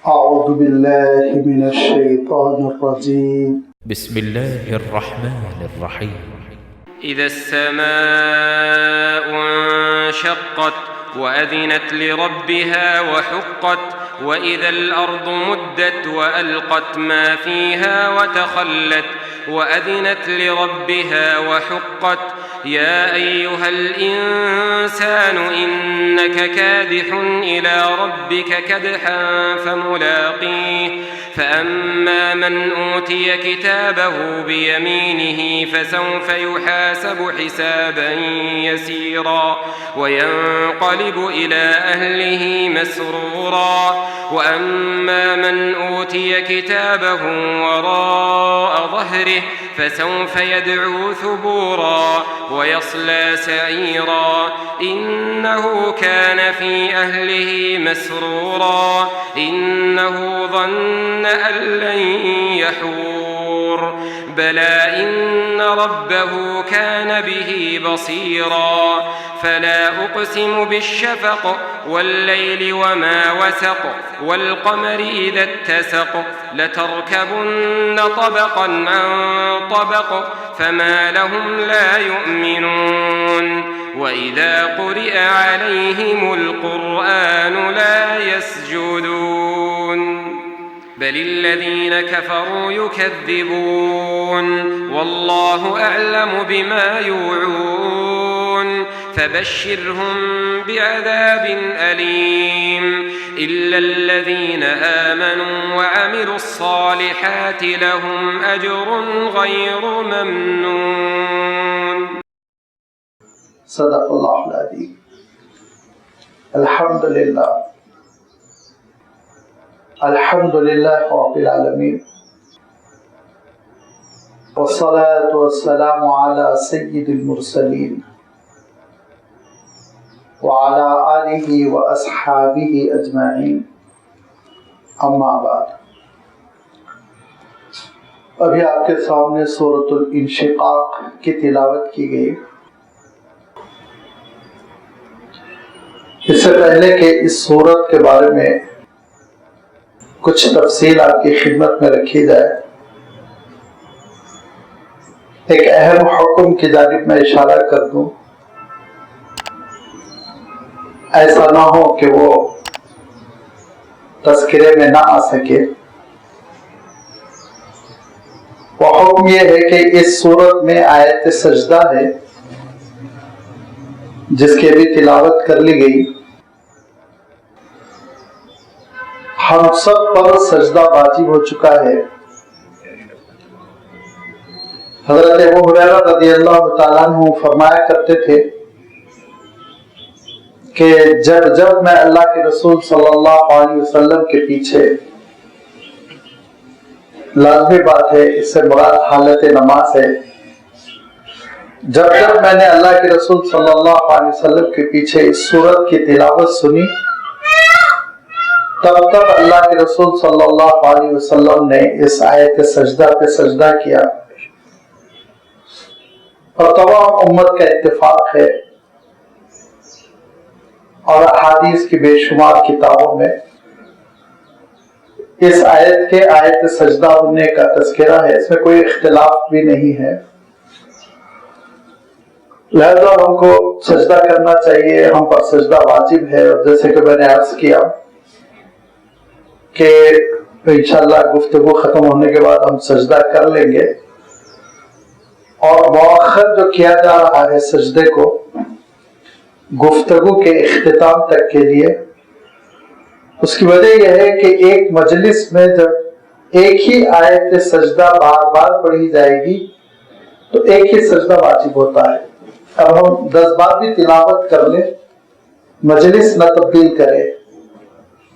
أعوذ بالله من الشيطان الرجيم بسم الله الرحمن الرحيم إذا السماء انشقت وأذنت لربها وحقت وإذا الأرض مدت وألقت ما فيها وتخلت وأذنت لربها وحقت يا أيها الإنسان إنك كادح إلى ربك كدحا فملاقيه فأما من أوتي كتابه بيمينه فسوف يحاسب حسابا يسيرا وينقلب إلى أهله مسرورا وأما من أوتي كتابه وراء ظهره فسوف يدعو ثبورا ويصلى سعيرا إنه كان في أهله مسرورا إنه ظن أن لن يحور بلى إن ربه كان به بصيرا فلا أقسم بالشفق والليل وما وسق والقمر إذا اتسق لتركبن طبقا عن طبق فما لهم لا يؤمنون وإذا قرئ عليهم القرآن لا يسجدون بل الذين كفروا يكذبون والله أعلم بما يوعون فبشرهم بعذاب أليم إلا الذين آمنوا وعملوا الصالحات لهم أجر غير ممنون. صدق الله العظيم. الحمد لله رب العالمين والصلاة والسلام على سيد المرسلين وعلى آله وأصحابه أجمعين اما بعد. ابھی آپ کے سامنے سورۃ الانشقاق کی تلاوت کی گئی. اس سے پہلے کہ اس سورت کے بارے میں کچھ تفصیل آپ کی خدمت میں رکھی جائے، ایک اہم حکم کی جانب میں اشارہ کر دوں. ایسا نہ ہو کہ وہ تذکرے میں نہ آ سکے. وہ حکم یہ ہے کہ اس سورت میں آیت سجدہ ہے جس کی ابھی تلاوت کر لی گئی. ہم سب پر سجدہ واجب ہو چکا ہے. حضرت ابو ہریرہ رضی اللہ تعالیٰ عنہ فرمایا کرتے تھے کہ جب میں اللہ کے رسول صلی اللہ علیہ وسلم کے پیچھے، لازمی بات ہے اس سے مراد حالت نماز ہے، جب میں نے اللہ کے رسول صلی اللہ علیہ وسلم کے پیچھے اس سورت کی تلاوت سنی، تب اللہ کے رسول صلی اللہ علیہ وسلم نے اس آیت سجدہ پہ سجدہ کیا. اور تمام امت کا اتفاق ہے اور احادیث کی بے شمار کتابوں میں اس آیت کے آیت سجدہ ہونے کا تذکرہ ہے. اس میں کوئی اختلاف بھی نہیں ہے. لہذا ہم کو سجدہ کرنا چاہیے، ہم پر سجدہ واجب ہے. اور جیسے کہ میں نے عرض کیا کہ انشاءاللہ گفتگو ختم ہونے کے بعد ہم سجدہ کر لیں گے. اور مؤخر جو کیا جا رہا ہے سجدے کو گفتگو کے اختتام تک کے لیے، اس کی وجہ یہ ہے کہ ایک مجلس میں جب ایک ہی آیت سجدہ بار بار پڑھی جائے گی تو ایک ہی سجدہ واجب ہوتا ہے. اب ہم 10 بار بھی تلاوت کر لیں، مجلس نہ تبدیل کرے،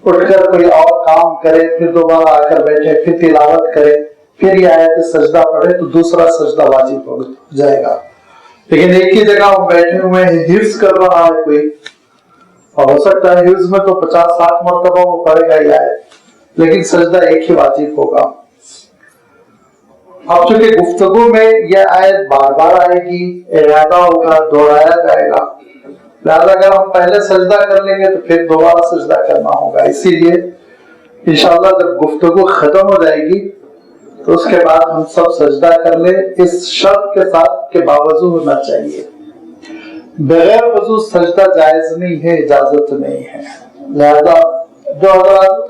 اٹھ کر کوئی اور کام کرے، پھر دوبارہ آ کر بیٹھے، پھر تلاوت کرے، پھر یہ آیت سجدہ پڑھے تو دوسرا سجدہ واجب ہو جائے گا. لیکن ایک ہی جگہ ہم بیٹھے ہوئے ہیں، حفظ کر رہا ہے کوئی، اور ہو سکتا ہے حفظ میں تو 50-60 مرتبہ وہ پڑھے گا یہ آیت، لیکن سجدہ ایک ہی واجب ہوگا. اب چونکہ گفتگو میں یہ آیت بار بار آئے گی، اعادہ ہوگا، دہرایا جائے گا، لہذا اگر ہم پہلے سجدہ کر لیں گے تو پھر دوبارہ سجدہ کرنا ہوگا. اسی لیے انشاءاللہ جب گفتگو ختم ہو جائے گی تو اس کے بعد ہم سب سجدہ کر لیں، اس شرط کے ساتھ کہ باوضو ہونا چاہیے. بغیر وضو سجدہ جائز نہیں ہے، اجازت نہیں ہے. لہذا جو حضرات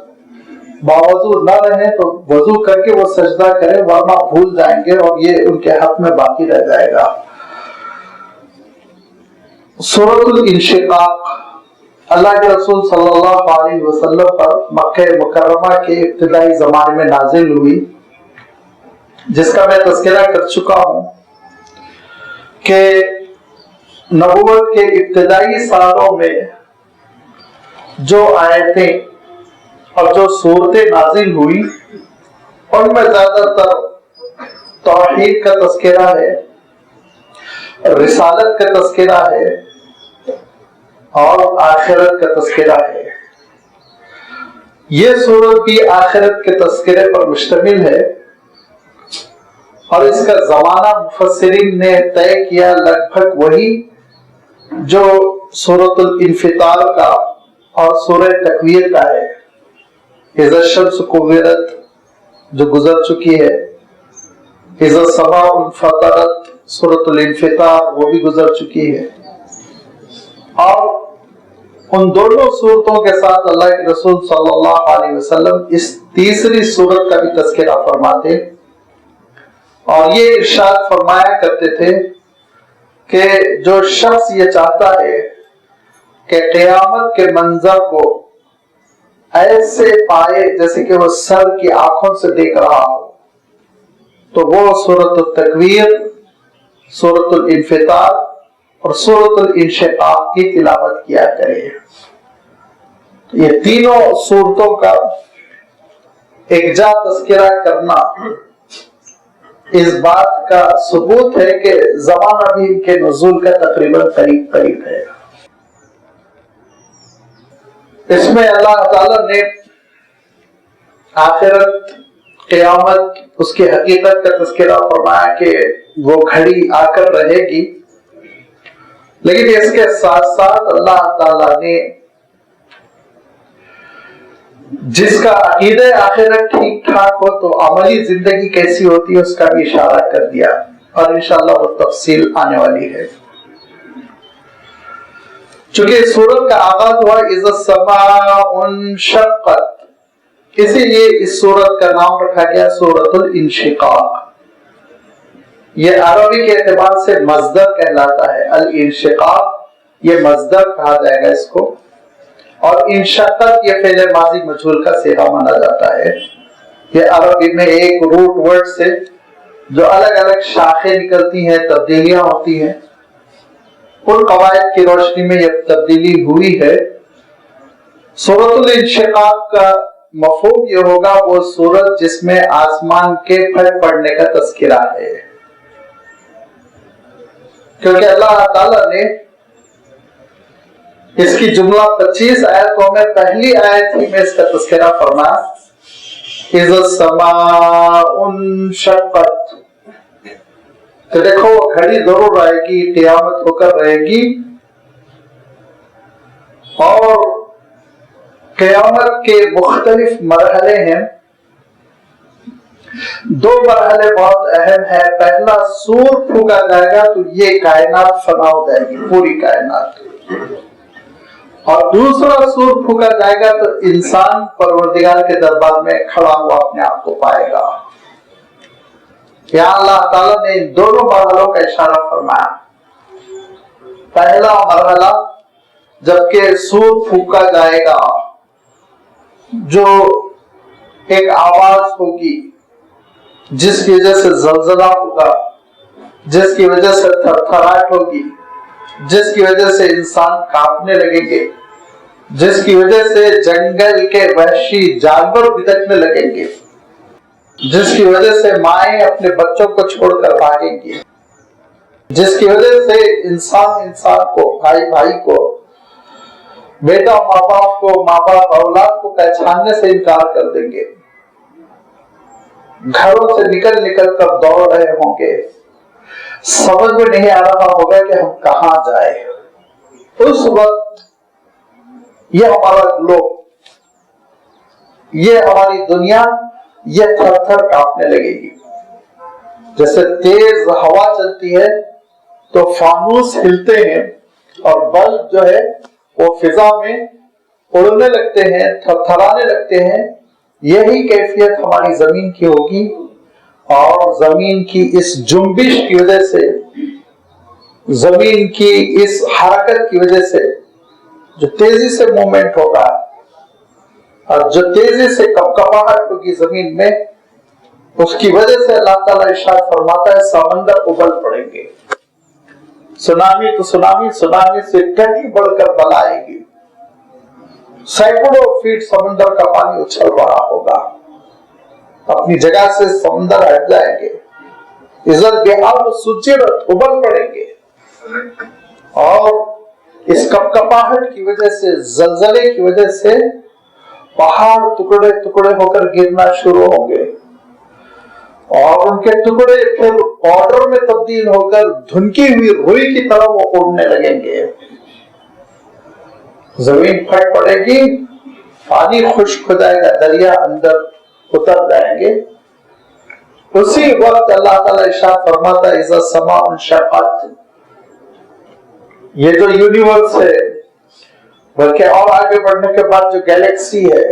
باوضو نہ رہے تو وضو کر کے وہ سجدہ کریں، ورنہ بھول جائیں گے اور یہ ان کے حق میں باقی رہ جائے گا. سورۃ الانشقاق اللہ کے رسول صلی اللہ علیہ وسلم پر مکہ مکرمہ کے ابتدائی زمانے میں نازل ہوئی، جس کا میں تذکرہ کر چکا ہوں کہ نبوت کے ابتدائی سالوں میں جو آیتیں اور جو صورتیں نازل ہوئی ان میں زیادہ تر توحید کا تذکرہ ہے، رسالت کا تذکرہ ہے اور آخرت کا تذکرہ ہے. یہ صورت بھی آخرت کے تذکرے پر مشتمل ہے اور اس کا زمانہ مفسرین نے طے کیا لگ بھگ وہی جو سورۃ الانفطار کا اور سورہ تکویر کا ہے. اذا الشمس کورت جو گزر چکی ہے، اذا السماء انفطرت سورۃ الانفطار وہ بھی گزر چکی ہے. اور ان دونوں صورتوں کے ساتھ اللہ کے رسول صلی اللہ علیہ وسلم اس تیسری صورت کا بھی تذکرہ فرماتے اور یہ ارشاد فرمایا کرتے تھے کہ جو شخص یہ چاہتا ہے کہ قیامت کے منظر کو ایسے پائے جیسے کہ وہ سر کی آنکھوں سے دیکھ رہا ہو، تو وہ سورۃ التکویر، سورۃ الانفطار اور سورۃ الانشقاق کی تلاوت کیا کرے. یہ تینوں صورتوں کا یکجا تذکرہ کرنا اس بات کا ثبوت ہے کہ زمانہ بھی ان کے نزول کا تقریباً قریب قریب ہے. اس میں اللہ تعالی نے آخرت، قیامت، اس کی حقیقت کا تذکرہ فرمایا کہ وہ گھڑی آ کر رہے گی، لیکن اس کے ساتھ ساتھ اللہ تعالی نے جس کا عقیدہ آخرت ٹھیک ٹھاک ہو تو عملی زندگی کیسی ہوتی ہے اس کا بھی اشارہ کر دیا اور انشاءاللہ وہ تفصیل آنے والی ہے. چونکہ اس سورت کا آغاز ہوا اذا السماء انشقت، اسی لیے اس سورت کا نام رکھا گیا سورۃ الانشقاق. یہ عربی کے اعتبار سے مصدر کہلاتا ہے. الانشقاق یہ مصدر کہا جائے گا اس کو، اور انشقت یہ فعل ماضی مجہول کا صیغہ مانا جاتا ہے. یہ عربی میں ایک روٹ ورڈ سے جو الگ الگ شاخیں نکلتی ہیں، تبدیلیاں ہوتی ہیں، ان قواعد کی روشنی میں یہ تبدیلی ہوئی ہے. سورۃ الانشقاق کا مفہوم یہ ہوگا وہ سورت جس میں آسمان کے پھٹ پڑنے کا تذکرہ ہے، کیونکہ اللہ تعالی نے اس کی جملہ 25 آیتوں میں پہلی آیت ہی میں اس کا تذکرہ فرمایا اذا السماء انشقت. تو دیکھو وہ گھڑی ضرور آئے گی، قیامت ہو کر رہے گی، اور قیامت کے مختلف مرحلے ہیں. دو مرحلے بہت اہم ہے. پہلا سور پھونکا جائے گا تو یہ کائنات فنا ہو جائے گی، پوری کائنات. اور دوسرا سور پھونکا جائے گا تو انسان پروردگار کے دربار میں کھڑا ہوا اپنے آپ کو پائے گا. یہاں اللہ تعالیٰ نے ان دونوں مرحلوں کا اشارہ فرمایا. پہلا مرحلہ جبکہ سور پھونکا جائے گا، جو ایک آواز ہوگی جس کی وجہ سے زلزلہ ہوگا، جس کی وجہ سے تھر تھراہٹ ہوگی، جس کی وجہ سے انسان کانپنے لگیں گے، جس کی وجہ سے جنگل کے وحشی جانور بھٹکنے لگیں گے، جس کی وجہ سے مائیں اپنے بچوں کو چھوڑ کر بھاگیں گی، جس کی وجہ سے انسان کو، بھائی بھائی کو، بیٹا ماں باپ کو، ماں باپ اولاد کو پہچاننے سے انکار کر دیں گے، گھروں سے نکل نکل کر دوڑ رہے ہوں گے، سمجھ میں نہیں آ رہا ہوگا کہ ہم کہاں جائیں. اس وقت یہ ہمارا گلوب یہ ہماری دنیا یہ تھر تھر کانپنے لگے گی. جیسے تیز ہوا چلتی ہے تو فانوس ہلتے ہیں اور بلب جو ہے وہ فضا میں اڑنے لگتے ہیں، تھر تھرانے لگتے ہیں. یہی کیفیت ہماری زمین کی ہوگی، اور زمین کی اس جنبش کی وجہ سے، زمین کی اس حرکت کی وجہ سے جو تیزی سے موومنٹ ہوگا اور جو تیزی سے کپکپاہٹ ہوگی زمین میں، اس کی وجہ سے اللہ تعالیٰ ارشاد فرماتا ہے سمندر ابل پڑیں گے. سونامی تو سونامی، سونامی سے کہیں بڑھ کر بلا آئے گی. سینکڑوں فیٹ سمندر کا پانی اچھل رہا ہوگا، اپنی جگہ سے سمندر ہٹ جائیں گے. اذا البحار سجرت، ابل پڑیں گے. اور اس کپکپاہٹ کی وجہ سے، زلزلے کی وجہ سے پہاڑ ٹکڑے ٹکڑے ہو کر گرنا شروع ہوں گے، اور ان کے ٹکڑے پھر پاؤڈر میں تبدیل ہو کر دھنکی ہوئی روئی کی طرح وہ اڑنے لگیں گے. زمین پھٹ پڑے گی، پانی خشک ہو جائے گا، دریا اندر اتر جائیں گے. اسی وقت اللہ تعالیٰ ارشاد فرماتا ہے اذا السماء انشقت. یہ جو یونیورس ہے، بلکہ اور آگے بڑھنے کے بعد جو گیلیکسی ہے،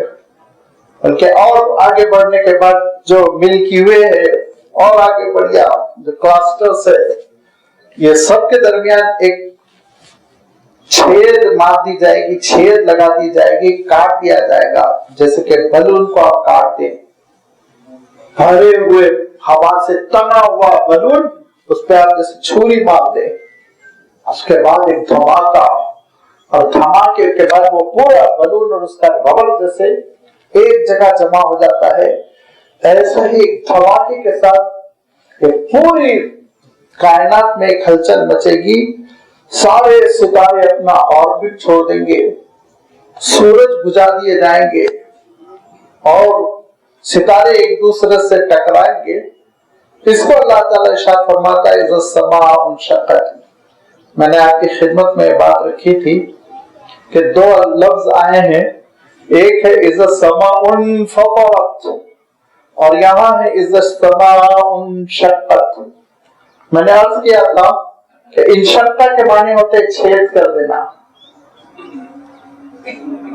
بلکہ اور آگے بڑھنے کے بعد جو ملکی وے ہے، اور آگے بڑھیا جو کلاسٹرز ہے، یہ سب کے درمیان ایک چھید مار دی جائے گی، چھید لگا دی جائے گی، کاٹ دیا جائے گا. جیسے کہ بلون کو آپ کاٹ دیں، بھرے ہوئے ہوا سے تنا ہوا بلون، اس پہ آپ جیسے چھری مار دیں، اس کے بعد ایک دھماکہ، اور دھماکے کے بعد وہ پورا بلون اور اس کا ربڑ جیسے ایک جگہ جمع ہو جاتا ہے. ایسا ہی ایک دھماکے کے ساتھ یہ پوری کائنات میں ایک ہلچل مچے گی. سارے ستارے اپنا آربٹ چھوڑ دیں گے، سورج بجھا دیے جائیں گے، اور ستارے ایک دوسرے سے ٹکرائیں گے. اس کو اللہ تعالیٰ ارشاد فرماتا ہے اذا السماء انشقت. میں نے آپ کی خدمت میں بات رکھی تھی کہ دو لفظ آئے ہیں، ایک ہے اذا السماء انفطرت، اور یہاں ہے اذا السماء انشقت. میں نے عرض کیا تھا کہ انشقہ کے معنی ہوتے چھید کر دینا.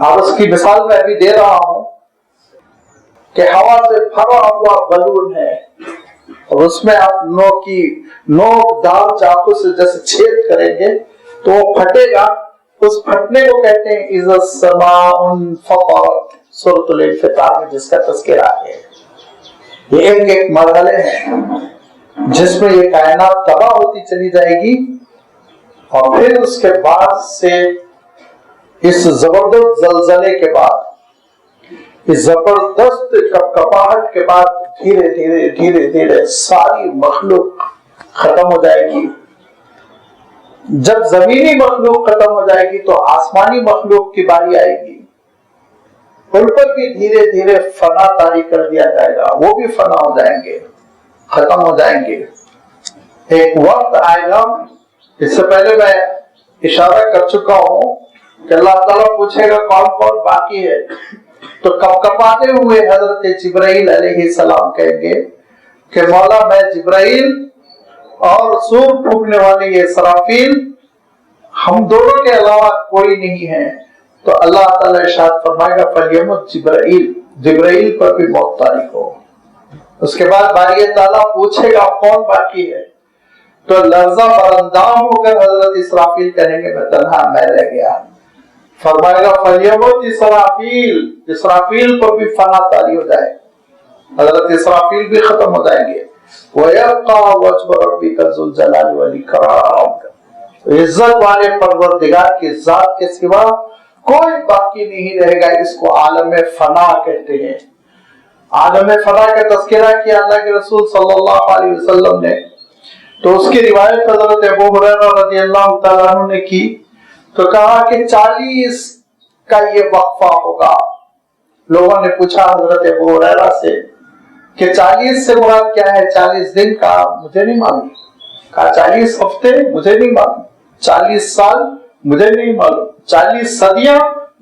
اور اس کی مثال میں ابھی دے رہا ہوں کہ ہوا سے بھرا ہوا بلون ہے، اور اس میں آپ نوک دار چاقو سے جیسے چھید کریں گے تو وہ پھٹے گا. اس پھٹنے کو کہتے ہیں اذا السماء انفطرت، سورۃ الانفطار میں جس کا تذکرہ ہے. یہ ایک ایک مرحلے ہیں جس میں یہ کائنات تباہ ہوتی چلی جائے گی، اور پھر اس کے بعد سے اس زبردست زلزلے کے بعد، اس زبردست کپکپاہٹ کے بعد دھیرے دھیرے دھیرے دھیرے ساری مخلوق ختم ہو جائے گی. جب زمینی مخلوق ختم ہو جائے گی تو آسمانی مخلوق کی باری آئے گی. ان پر بھی دھیرے دھیرے فنا طاری کر دیا جائے گا، وہ بھی فنا ہو جائیں گے، ختم ہو جائیں گے. ایک وقت آئے گا، اس سے پہلے میں اشارہ کر چکا ہوں کہ اللہ تعالیٰ پوچھے گا کون کون باقی ہے، تو کپکپاتے ہوئے حضرت جبرائیل علیہ السلام کہیں گے کہ مولا میں جبرائیل اور سور پھونکنے والے یہ اسرافیل، ہم دونوں کے علاوہ کوئی نہیں ہے. تو اللہ تعالیٰ ارشاد فرمائے گا فلیمت جبرائیل، جبرائیل پر بھی موت طاری ہو. اس کے بعد باری تعالیٰ پوچھے گا کون باقی ہے، تو لرزہ براندام ہو کر حضرت اسرافیل کہیں گے میں تنہا، میں رہ گیا. فرمائے گا فلیمت اسرافیل، اسرافیل پر بھی فنا طاری ہو جائے، حضرت اسرافیل بھی ختم ہو جائیں گے. وَيَبْقَى وَجْهُ رَبِّكَ ذُو الْجَلَالِ وَالْإِكْرَامِ، عزت والے پروردگار کی ذات کے سوا کوئی باقی نہیں رہے گا. اس کو عالم فنا کہتے ہیں. عالم فنا کا تذکرہ کیا اللہ کے رسول صلی اللہ علیہ وسلم نے، تو اس کی روایت حضرت ابو ہریرہ رضی اللہ تعالیٰ عنہ نے کی، تو کہا کہ 40 کا یہ وقفہ ہوگا. لوگوں نے پوچھا حضرت ابو ہریرہ سے کہ 40 سے مراد کیا ہے؟ 40 دن کا مجھے نہیں معلوم. کہا 40 ہفتے مجھے نہیں معلوم، 40 سال مجھے نہیں معلوم، 40 صدیاں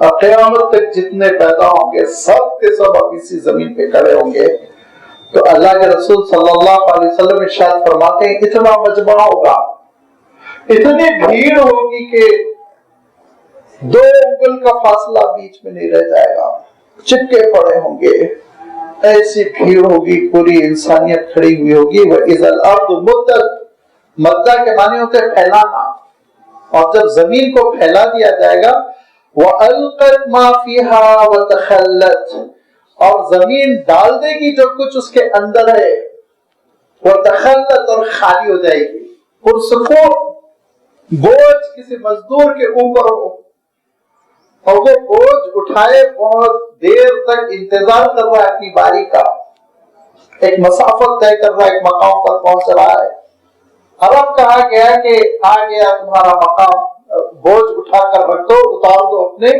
اور قیامت تک جتنے پیدا ہوں گے سب کے سب اب اسی زمین پہ کھڑے ہوں گے. تو اللہ کے رسول صلی اللہ علیہ وسلم ارشاد فرماتے ہیں اتنا مجمع ہوگا, اتنی بھیڑ ہوگی کہ 2 انگل کا فاصلہ بیچ میں نہیں رہ جائے گا, چپکے پڑے ہوں گے, ایسی بھیڑ ہوگی, پوری انسانیت کھڑی ہوئی ہوگی. وَإِذَا الْأَرْضُ مُدَّتْ, مدہ کے معنی ہوتے ہیں پھیلانا, اور جب زمین کو پھیلا دیا جائے گا وَأَلْقَتْ مَا فِيهَا وَتَخَلَّتْ, اور زمین ڈال دے گی جو کچھ اس کے اندر ہے, وَتَخَلَّتْ, اور خالی ہو جائے گی. پرسکون بوجھ کسی مزدور کے اوپر ہو اور وہ بوجھ اٹھائے, بہت دیر تک انتظار کر رہا ہے اپنی باری کا, ایک مسافت طے کر رہا ہے, ایک مقام پر پہنچ رہا ہے. اب کہا گیا کہ آ گیا تمہارا مقام, بوجھ اٹھا کر رکھ دو, اتار دو اپنے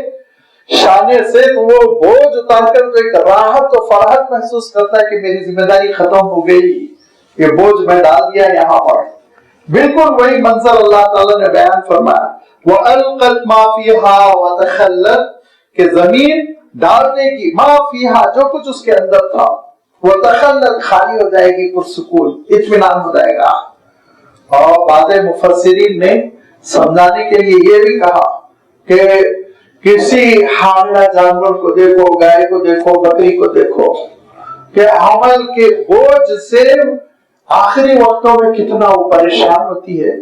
شانے سے. تو وہ بوجھ اتار کر تو ایک راحت و فرحت محسوس کرتا ہے کہ میری ذمہ داری ختم ہو گئی, یہ بوجھ میں ڈال دیا یہاں پر. بالکل وہی منظر اللہ تعالیٰ نے بیان فرمایا وَأَلْقَتْ مَا فِيهَا وَتَخَلَّتْ, کہ زمین ڈال دے گی ما فیہا, جو کچھ اس کے اندر تھا, وَتَخَلَّتْ, خالی ہو جائے گی, پرسکون اطمینان ہو جائے گا. اور بعض مفسرین نے سمجھانے کے لیے یہ بھی کہا کہ کسی حاملہ جانور کو دیکھو, گائے کو دیکھو, بکری کو دیکھو, کہ حمل کے بوجھ سے آخری وقتوں میں کتنا وہ پریشان ہوتی ہے,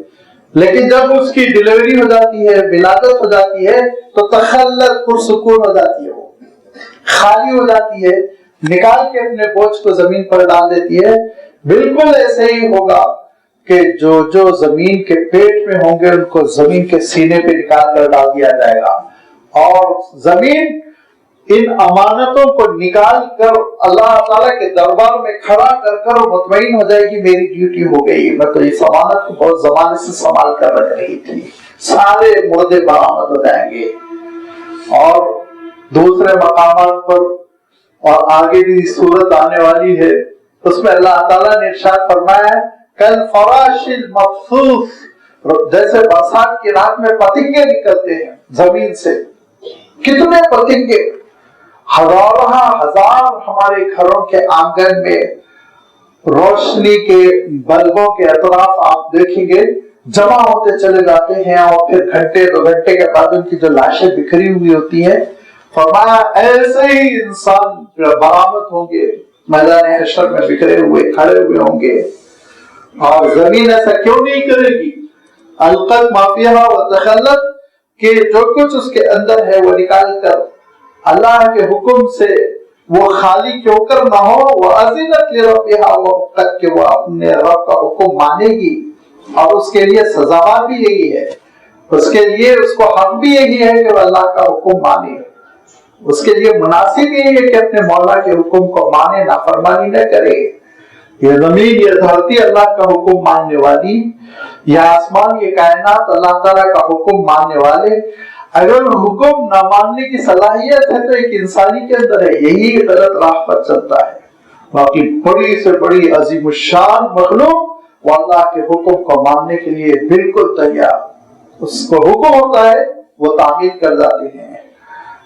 لیکن جب اس کی ڈیلیوری ہو جاتی ہے, ولادت ہو جاتی ہے, تو تخلت, پرسکون ہو جاتی ہے, وہ خالی ہو جاتی ہے, نکال کے اپنے بوجھ کو زمین پر ڈال دیتی ہے. بالکل ایسے ہی ہوگا کہ جو زمین کے پیٹ میں ہوں گے ان کو زمین کے سینے پہ نکال کر ڈال دیا جائے گا, اور زمین ان امانتوں کو نکال کر اللہ تعالیٰ کے دربار میں کھڑا کر کر مطمئن ہو جائے گی میری ڈیوٹی ہو گئی, میں تو اس امانت کو بہت زمانے سے سنبھال کر رکھ رہی تھی. سارے مردے برآمد ہو جائیں گے. اور دوسرے مقامات پر اور آگے بھی صورت آنے والی ہے, اس میں اللہ تعالیٰ نے ارشاد فرمایا ہے کل فراش المبثوث, جیسے برسات کی رات میں پتنگے نکلتے ہیں زمین سے, کتنے پتنگے, ہزار ہمارے گھروں کے آنگن میں روشنی کے بلبوں کے اطراف آپ دیکھیں گے جمع ہوتے چلے جاتے ہیں, اور پھر گھنٹے 2 گھنٹے کے بعد ان کی جو لاشیں بکھری ہوئی ہوتی ہیں, فرمایا ایسے ہی انسان برآمد ہوں گے میدان حشر میں, بکھرے ہوئے کھڑے ہوئے ہوں گے. اور زمین ایسا کیوں نہیں کرے گی, القت ما فیہا وتخلت, کہ جو کچھ اس کے اندر ہے وہ نکال کر اللہ کے حکم سے وہ خالی کیوں کر نہ ہو, وہ اذنت لربہا, وہ تک کہ وہ اپنے رب کا حکم مانے گی, اور اس کے لیے سزا بھی یہی ہے, اس کے لیے اس کو حق بھی یہی ہے کہ وہ اللہ کا حکم مانے, اس کے لیے مناسب یہی ہے کہ اپنے مولا کے حکم کو مانے, نافرمانی نہ کرے. یہ زمین, یہ دھرتی اللہ کا حکم ماننے والی, یہ آسمان, یہ کائنات اللہ تعالیٰ کا حکم ماننے والے. اگر حکم نہ ماننے کی صلاحیت ہے تو ایک انسانی کے اندر ہے, یہی غلط راہ پر چلتا ہے. باقی بڑی سے بڑی عظیم الشان مخلوق وہ اللہ کے حکم کو ماننے کے لیے بالکل تیار, اس کو حکم ہوتا ہے وہ تعمیل کر جاتے ہیں.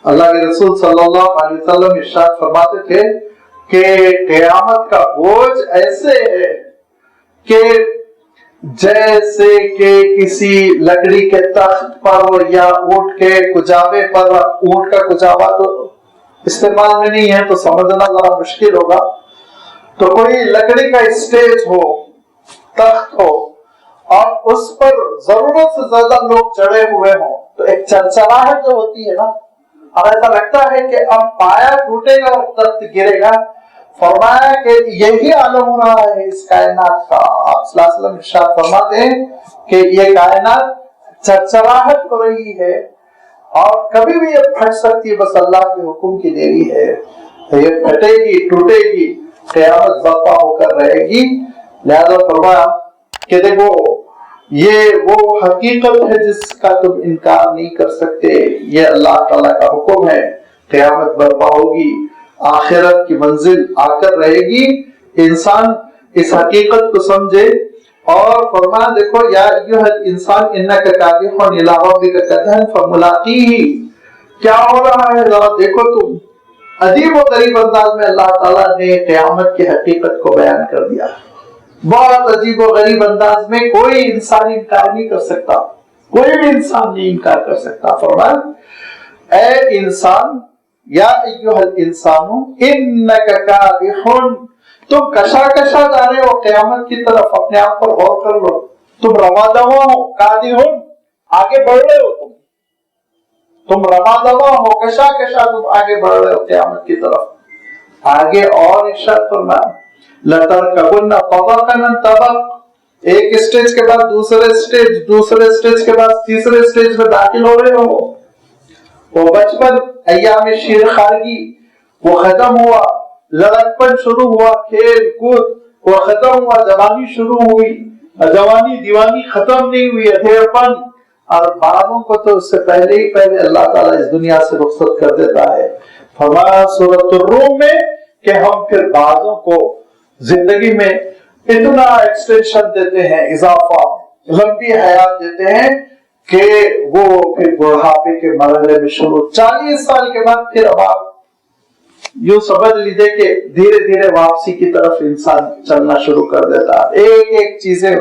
اللہ کے رسول صلی اللہ علیہ وسلم ارشاد فرماتے تھے کہ قیامت کا بوجھ ایسے ہے کہ جیسے کہ کسی لکڑی کے تخت پر یا اونٹ کے کجاوے پر, اونٹ کا کجاوا تو استعمال میں نہیں ہے تو سمجھنا ذرا مشکل ہوگا, تو کوئی لکڑی کا اسٹیج ہو, تخت ہو, اور اس پر ضرورت سے زیادہ لوگ چڑھے ہوئے ہوں, تو ایک چرچراہٹ جو ہوتی ہے نا, اور ایسا لگتا ہے کہ اب پایا ٹوٹے گا اور تخت گرے گا. فرمایا کہ یہی عالم ہو رہا ہے اس کائنات کا. آپ صلی اللہ علیہ وسلم ارشاد فرماتے ہیں کہ یہ کائنات چرچراہٹ ہو رہی ہے اور کبھی بھی یہ پھٹ سکتی ہے, بس اللہ کے حکم کی دیری ہے. یہ پھٹے گی, ٹوٹے گی, قیامت برپا ہو کر رہے گی. لہذا فرمایا کہ دیکھو یہ وہ حقیقت ہے جس کا تم انکار نہیں کر سکتے, یہ اللہ تعالیٰ کا حکم ہے. قیامت برپا ہوگی, آخرت کی منزل آ کر رہے گی. انسان اس حقیقت کو سمجھے اور فرمان دیکھو یا ایھا الانسان انک کادح الی ربک کدحا فملاقیہ, کیا ہو رہا ہے ذرا دیکھو تم. عجیب و غریب انداز میں اللہ تعالیٰ نے قیامت کی حقیقت کو بیان کر دیا. بہت عجیب و غریب انداز میں کوئی انسان انکار نہیں کر سکتا, کوئی بھی انسان نہیں انکار کر سکتا. فرمایا اے انسان, یا ایھا الانسان انک کادح, تم کشا جا رہے ہو قیامت کی طرف. اپنے آپ پر غور کر لو, تم روا دوا ہو, کادح آگے بڑھ رہے ہو, تم روا دوا ہو, کشا تم آگے بڑھ رہے ہو قیامت کی طرف. آگے اور ارشاد فرمایا لترکبن طبقا عن طبق, ایک اسٹیج کے بعد دوسرے اسٹیج کے بعد تیسرے اسٹیج میں داخل ہو رہے ہو. وہ بچپن ایام شیر خارگی وہ ختم ہوا, لڑکپن شروع ہوا, کھیل کود وہ ختم ہوا, جوانی شروع ہوئی, جوانی دیوانی ختم نہیں ہوئی, ادھیڑپن. اور بعضوں کو تو اس سے پہلے اللہ تعالیٰ اس دنیا سے رخصت کر دیتا ہے. فرمایا سورۃ الروم میں کہ ہم پھر بعضوں کو زندگی میں اتنا ایکسٹینشن دیتے ہیں, اضافہ, لمبی حیات دیتے ہیں کہ وہ پھر بڑھاپے کے مرحلے میں شروع 40 سال کے بعد پھر اب آپ یوں سمجھ لیجیے کہ دھیرے دھیرے واپسی کی طرف انسان چلنا شروع کر دیتا. ایک چیزیں,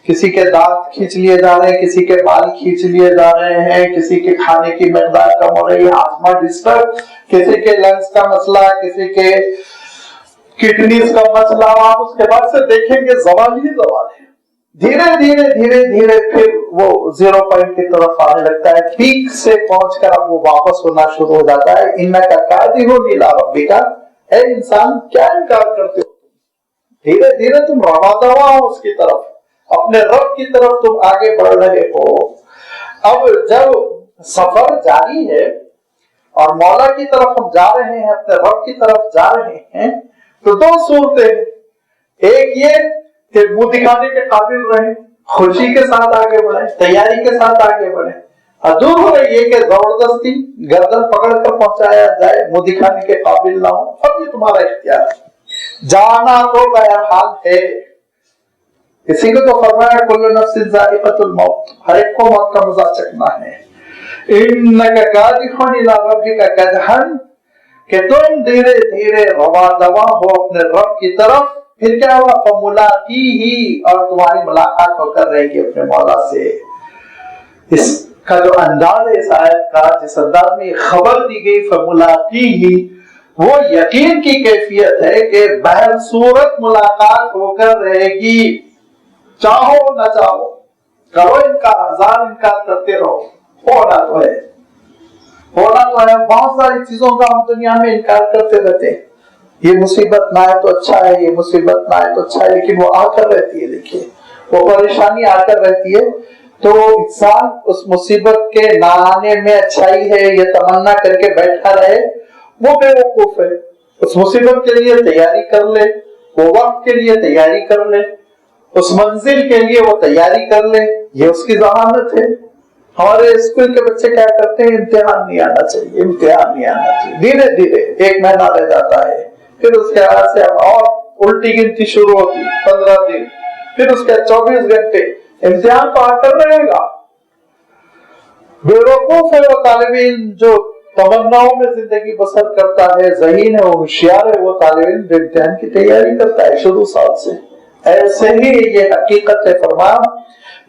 کسی کے دانت کھینچ لیے جا رہے ہیں, کسی کے بال کھینچ لیے جا رہے ہیں, کسی کے کھانے کی مقدار کم ہو رہی ہے, آسما ڈسٹرب, کسی کے لنگس کا مسئلہ, کسی کے کڈنیز کا مسئلہ. آپ اس کے بعد سے دیکھیں گے زوال ہی زوال ہے. دھیرے پھر وہ 0 پوائنٹ کی طرف آنے لگتا ہے, پیک سے پہنچ کر اب وہ واپس ہونا شروع ہو جاتا ہے. انک کادح الی ربک, اے انسان کیا انکار کرتے ہو, دھیرے تم روا دوا ہو اس کی طرف, اپنے رب کی طرف تم آگے بڑھ رہے ہو. اب جب سفر جاری ہے اور مولا کی طرف ہم جا رہے ہیں, اپنے رب کی طرف جا رہے ہیں, تو 2 صورتیں. ایک یہ کہ منہ دکھانے کے قابل رہیں, خوشی کے ساتھ آگے بڑھیں, تیاری کے ساتھ آگے بڑھیں. اور دوسرا یہ کہ زبردستی گردن پکڑ کر پہنچایا جائے, منہ دکھانے کے قابل نہ ہو. اب یہ تمہارا اختیار ہے, جانا تو بہرحال ہے. کسی کو تو فرمایا کل نفس ذائقۃ الموت, ہر ایک کو موت کا مزہ چکھنا ہے. انک کادح الی ربک کدحا, کہ تم دھیرے روا دوا ہو اپنے رب کی طرف. پھر کیا ہوا, فملاقیہ, اور تمہاری ملاقات ہو کر رہے گی اپنے مولا سے. اس کا جو انداز ہے اس آیت کا, جس انداز میں خبر دی گئی فملاقیہ, وہ یقین کی کیفیت ہے کہ بہر صورت ملاقات ہو کر رہے گی, چاہو نہ چاہو, کرو انکار, ہزار انکار کرتے رہو, ہونا تو ہے. بہت ساری چیزوں کا ہم دنیا میں انکار کرتے رہتے ہیں. یہ مصیبت نہ آئے تو اچھا ہے, یہ مصیبت نہ آئے تو اچھا ہے, لیکن وہ آ کر رہتی ہے. دیکھیے وہ پریشانی آ کر رہتی ہے, تو انسان اس مصیبت کے نہ آنے میں اچھائی ہے یہ تمنا کر کے بیٹھا رہے, وہ بے وقوف ہے. اس مصیبت کے لیے تیاری کر لے, وہ وقت کے لیے تیاری کر لے, اس منزل کے لیے وہ تیاری کر لے, یہ اس کی ضمانت ہے. ہمارے اسکول کے بچے کیا کرتے ہیں, امتحان نہیں آنا چاہیے, دھیرے 1 مہینہ رہ جاتا ہے, پھر اس کے بعد سے اور الٹی گنتی شروع ہوتی, 15 دن, پھر اس کے 24 گھنٹے, امتحان تو آ کر رہے گا. بے وقوف ہے وہ طالب علم جو تمناؤں میں زندگی بسر کرتا ہے, ذہین ہے, وہ ہوشیار ہے وہ طالب علم جو امتحان کی تیاری کرتا ہے شروع سال سے. ایسے ہی یہ حقیقت ہے. فرمایا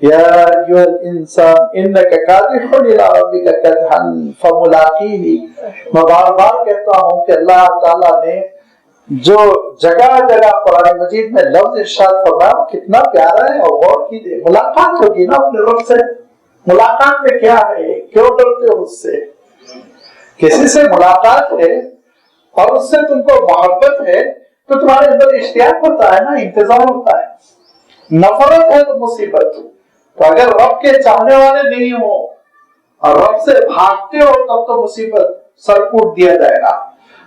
یا ایھا الانسان انک کادح الی ربک کدحا فملاقیہ. میں بار کہتا ہوں کہ اللہ تعالیٰ نے جو جگہ قرآن مجید میں لفظ ارشاد فرمایا کتنا پیارا ہے, اور غور کیجیے. ملاقات ہوگی نا اپنے رب سے, ملاقات میں کیا ہے, کیوں ڈرتے ہو اس سے؟ کسی سے ملاقات ہے اور اس سے تم کو محبت ہے تو تمہارے اندر اشتیاق ہوتا ہے نا, انتظار ہوتا ہے. نفرت ہے تو مصیبت. تو اگر رب کے چاہنے والے نہیں ہو اور رب سے بھاگتے ہو تب تو مصیبت سر کوٹ دیا جائے گا.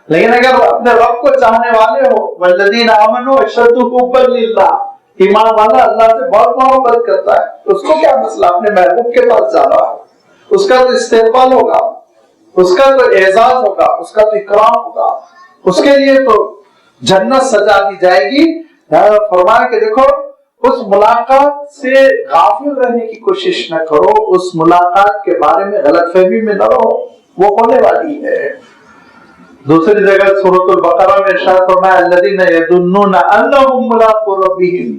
لیکن اگر اپنے رب کو چاہنے والے ہو, والذین آمنوا اشد حبا للہ, ایمان والا اللہ سے بہت محبت کرتا ہے, اس کو کیا مسئلہ اپنے محبوب کے پاس جا رہا ہے, اس کا تو استقبال ہوگا, اس کا تو اعزاز ہوگا, اس کا تو اکرام ہوگا, اس کے لیے تو جنت سجا دی جائے گی. فرمایا کہ دیکھو اس ملاقات سے غافل رہنے کی کوشش نہ کرو, اس ملاقات کے بارے میں غلط فہمی میں نہ رہو. وہ ہونے والی ہے. دوسری جگہ سورۃ البقرہ میں ارشاد فرمایا الذین یظنون انہم ملاقو ربہم،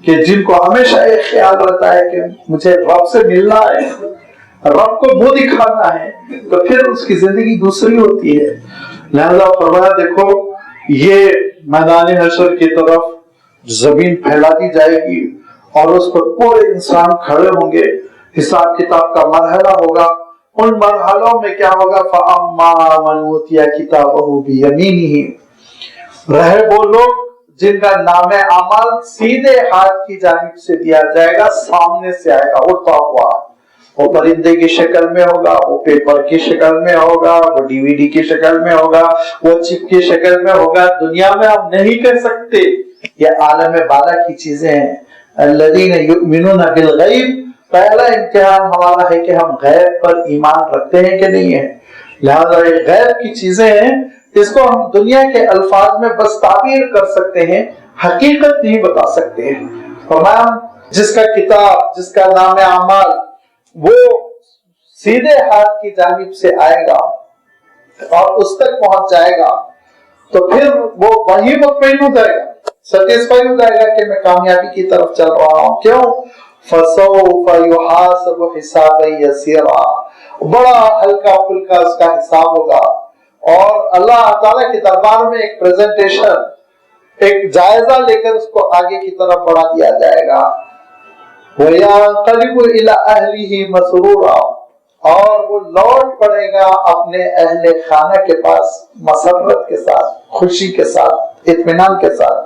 کہ جن کو ہمیشہ یہ خیال رہتا ہے کہ مجھے رب سے ملنا ہے، رب کو منہ دکھانا ہے، تو پھر اس کی زندگی دوسری ہوتی ہے. لہذا فرمایا دیکھو یہ میدان حشر کی طرف زمین پھیلا دی جائے گی اور اس پر پورے انسان کھڑے ہوں گے، حساب کتاب کا مرحلہ ہوگا. ان مرحلوں میں کیا ہوگا؟ فَأَمَّا مَنْ أُوتِيَ كِتَابَهُ بِيَمِينِهِ، رہے وہ لوگ جن کا نام اعمال سیدھے ہاتھ کی جانب سے دیا جائے گا، سامنے سے آئے گا اڑتا ہوا. وہ پرندے کی شکل میں ہوگا، وہ پیپر کی شکل میں ہوگا، وہ ڈی وی ڈی کی شکل میں ہوگا، وہ چپ کی شکل میں ہوگا. دنیا میں ہم نہیں کہہ سکتے، یہ عالم بالا کی چیزیں ہیں. الذین یؤمنون بالغیب، پہلا امتحان ہمارا ہے کہ ہم غیب پر ایمان رکھتے ہیں کہ نہیں ہے. لہذا یہ غیب کی چیزیں ہیں، اس کو ہم دنیا کے الفاظ میں بس تعبیر کر سکتے ہیں، حقیقت نہیں بتا سکتے ہیں. فرمایا جس کا کتاب، جس کا نام اعمال وہ سیدھے ہاتھ کی جانب سے آئے گا اور اس تک پہنچ جائے گا تو پھر وہ وہی مطمئن ہو جائے گا، سیٹسفائی ہو جائے گا کہ میں کامیابی کی طرف چل رہا ہوں. کیوں؟ فَسَوْفَ يُحَاسَبُ حِسَابًا يَسِيرًا، بڑا ہلکا پھلکا اس کا حساب ہوگا اور اللہ تعالیٰ کے دربار میں ایک پریزنٹیشن، ایک جائزہ لے کر اس کو آگے کی طرف بڑھا دیا جائے گا. وَيَنْقَلِبُ إِلَىٰ أَهْلِهِ مَسْرُورًا، اور وہ لوٹ پڑے گا اپنے اہل خانہ کے پاس مسرت کے ساتھ، خوشی کے ساتھ، اطمینان کے ساتھ.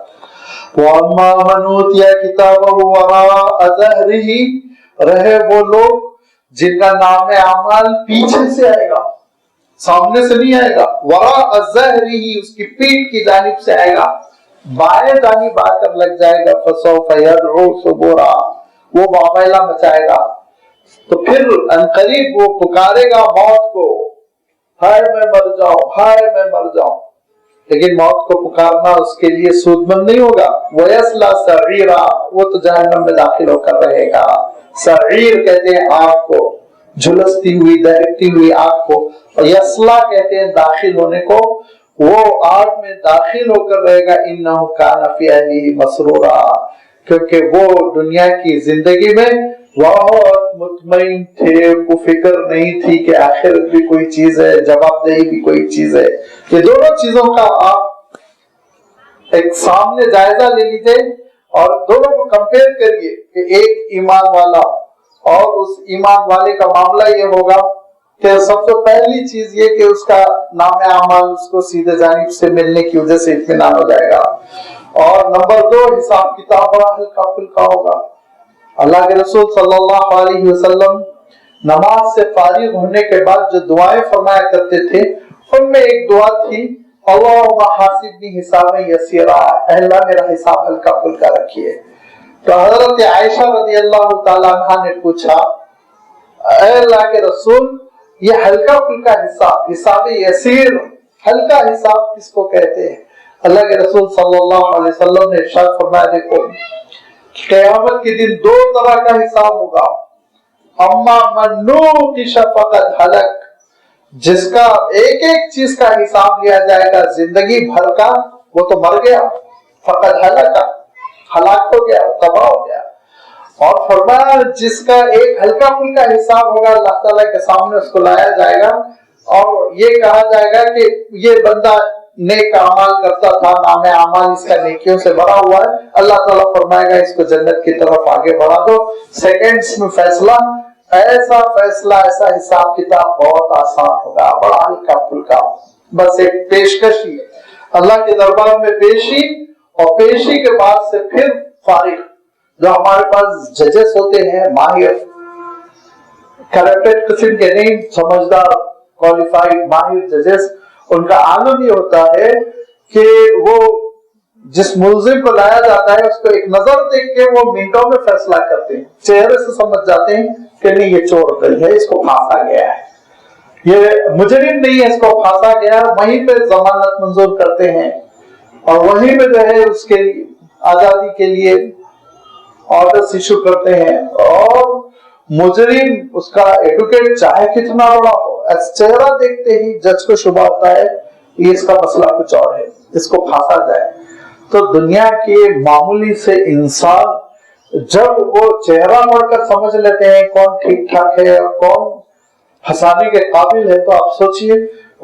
وَأَمَّا مَنْ أُوتِيَ كِتَابَهُ وَرَاءَ ظَهْرِهِ، رہے وہ لوگ جن کا نام اعمال پیچھے سے آئے گا، سامنے سے نہیں آئے گا. وَرَاءَ ظَهْرِهِ، اس کی پیٹھ کی جانب سے آئے گا، بائیں جانب آ کر لگ جائے گا. فَسَوْفَ يَدْعُو ثُبُورًا، وہ معاملہ مچائے گا. تو پھر عنقریب وہ پکارے گا موت کو، ہائے میں مر جاؤں، ہائے میں مر جاؤں. لیکن موت کو پکارنا اس کے لیے سود مند نہیں ہوگا. وَيَصْلَىٰ سَعِيرًا، وہ تو جہنم میں داخل ہو کر رہے گا. سعیر کہتے ہیں آگ کو، جھلستی ہوئی دہکتی ہوئی آگ کو، اور یصلا کہتے ہیں داخل ہونے کو. وہ آگ میں داخل ہو کر رہے گا. إِنَّهُ كَانَ فِي أَهْلِهِ مَسْرُورًا، کیونکہ وہ دنیا کی زندگی میں بہت مطمئن تھے، کو فکر نہیں تھی کہ آخرت بھی کوئی چیز ہے، جواب دہی بھی کوئی چیز ہے. یہ دونوں چیزوں کا آپ ایک سامنے جائزہ لے لیجئے اور دونوں کو کمپیئر کریے کہ ایک ایمان والا اور اس ایمان والے کا معاملہ یہ ہوگا کہ سب سے پہلی چیز یہ کہ اس کا نام اعمال اس کو سیدھے جانب سے ملنے کی وجہ سے اطمینان ہو جائے گا. اور نمبر 2، حساب کتاب بڑا ہلکا پھلکا ہوگا. اللہ کے رسول صلی اللہ علیہ وسلم نماز سے فارغ ہونے کے بعد جو دعائیں فرمایا کرتے تھے ان میں ایک دعا تھی اللہم حاسبنی حسابا یسیرا، اے اللہ میرا حساب ہلکا پھلکا رکھیے. تو حضرت عائشہ رضی اللہ تعالیٰ عنہ نے پوچھا اے اللہ کے رسول یہ ہلکا پھلکا حساب، حساب یسیر، ہلکا حساب کس کو کہتے ہیں؟ اللہ کے رسول صلی اللہ علیہ وسلم نے ارشاد فرمایا دیکھو قیامت کے دن 2 طرح کا حساب ہوگا. اما من نوقش فقد ہلک، جس کا ایک ایک چیز کا حساب لیا جائے گا زندگی بھر کا، وہ تو مر گیا، فقد ہلک، ہلاک ہو گیا، تباہ ہو گیا. اور فرمایا جس کا ایک ہلکا پھلکا حساب ہوگا اللہ تعالیٰ کے سامنے اس کو لایا جائے گا اور یہ کہا جائے گا کہ یہ بندہ نیک اعمال کرتا تھا، نام اعمال اس کا نیکیوں سے بھرا ہوا ہے. اللہ تعالیٰ فرمائے گا اس کو جنت کی طرف آگے بڑھا دو. سیکنڈز میں فیصلہ، ایسا فیصلہ، ایسا حساب کتاب بہت آسان ہوگا، بڑا ہلکا پھلکا، بس ایک پیشکشی اللہ کے دربار میں پیشی، اور پیشی کے بعد سے پھر فارغ. جو ہمارے پاس ججز ہوتے ہیں ماہر، کرپٹڈ قسم کے نہیں، سمجھدار کوالیفائڈ ماہر ججز، ان کا عالم یہ ہوتا ہے کہ وہ جس ملزم کو لایا جاتا ہے اس کو ایک نظر دیکھ کے وہ منٹوں میں فیصلہ کرتے ہیں، چہرے سے سمجھ جاتے ہیں کہ نہیں یہ چور ہے، اس کو پھانسا گیا ہے، یہ مجرم نہیں ہے، اس کو پھانسا گیا. وہیں پہ ضمانت منظور کرتے ہیں اور وہیں پہ جو ہے اس کے آزادی کے لیے آرڈرز ایشو کرتے ہیں. اور مجرم اس کا ایڈوکیٹ چاہے کتنا بڑا ہو، چہرہ دیکھتے ہی جج کو شبہ ہوتا ہے یہ اس کا مسئلہ کچھ اور ہے، اس کو پھانسا جائے۔ تو دنیا کے معمولی سے انسان جب وہ چہرہ پڑھ کر سمجھ لیتے ہیں کون ٹھیک ٹھاک ہے اور کون پھنسانے کے قابل ہے، تو آپ سوچئے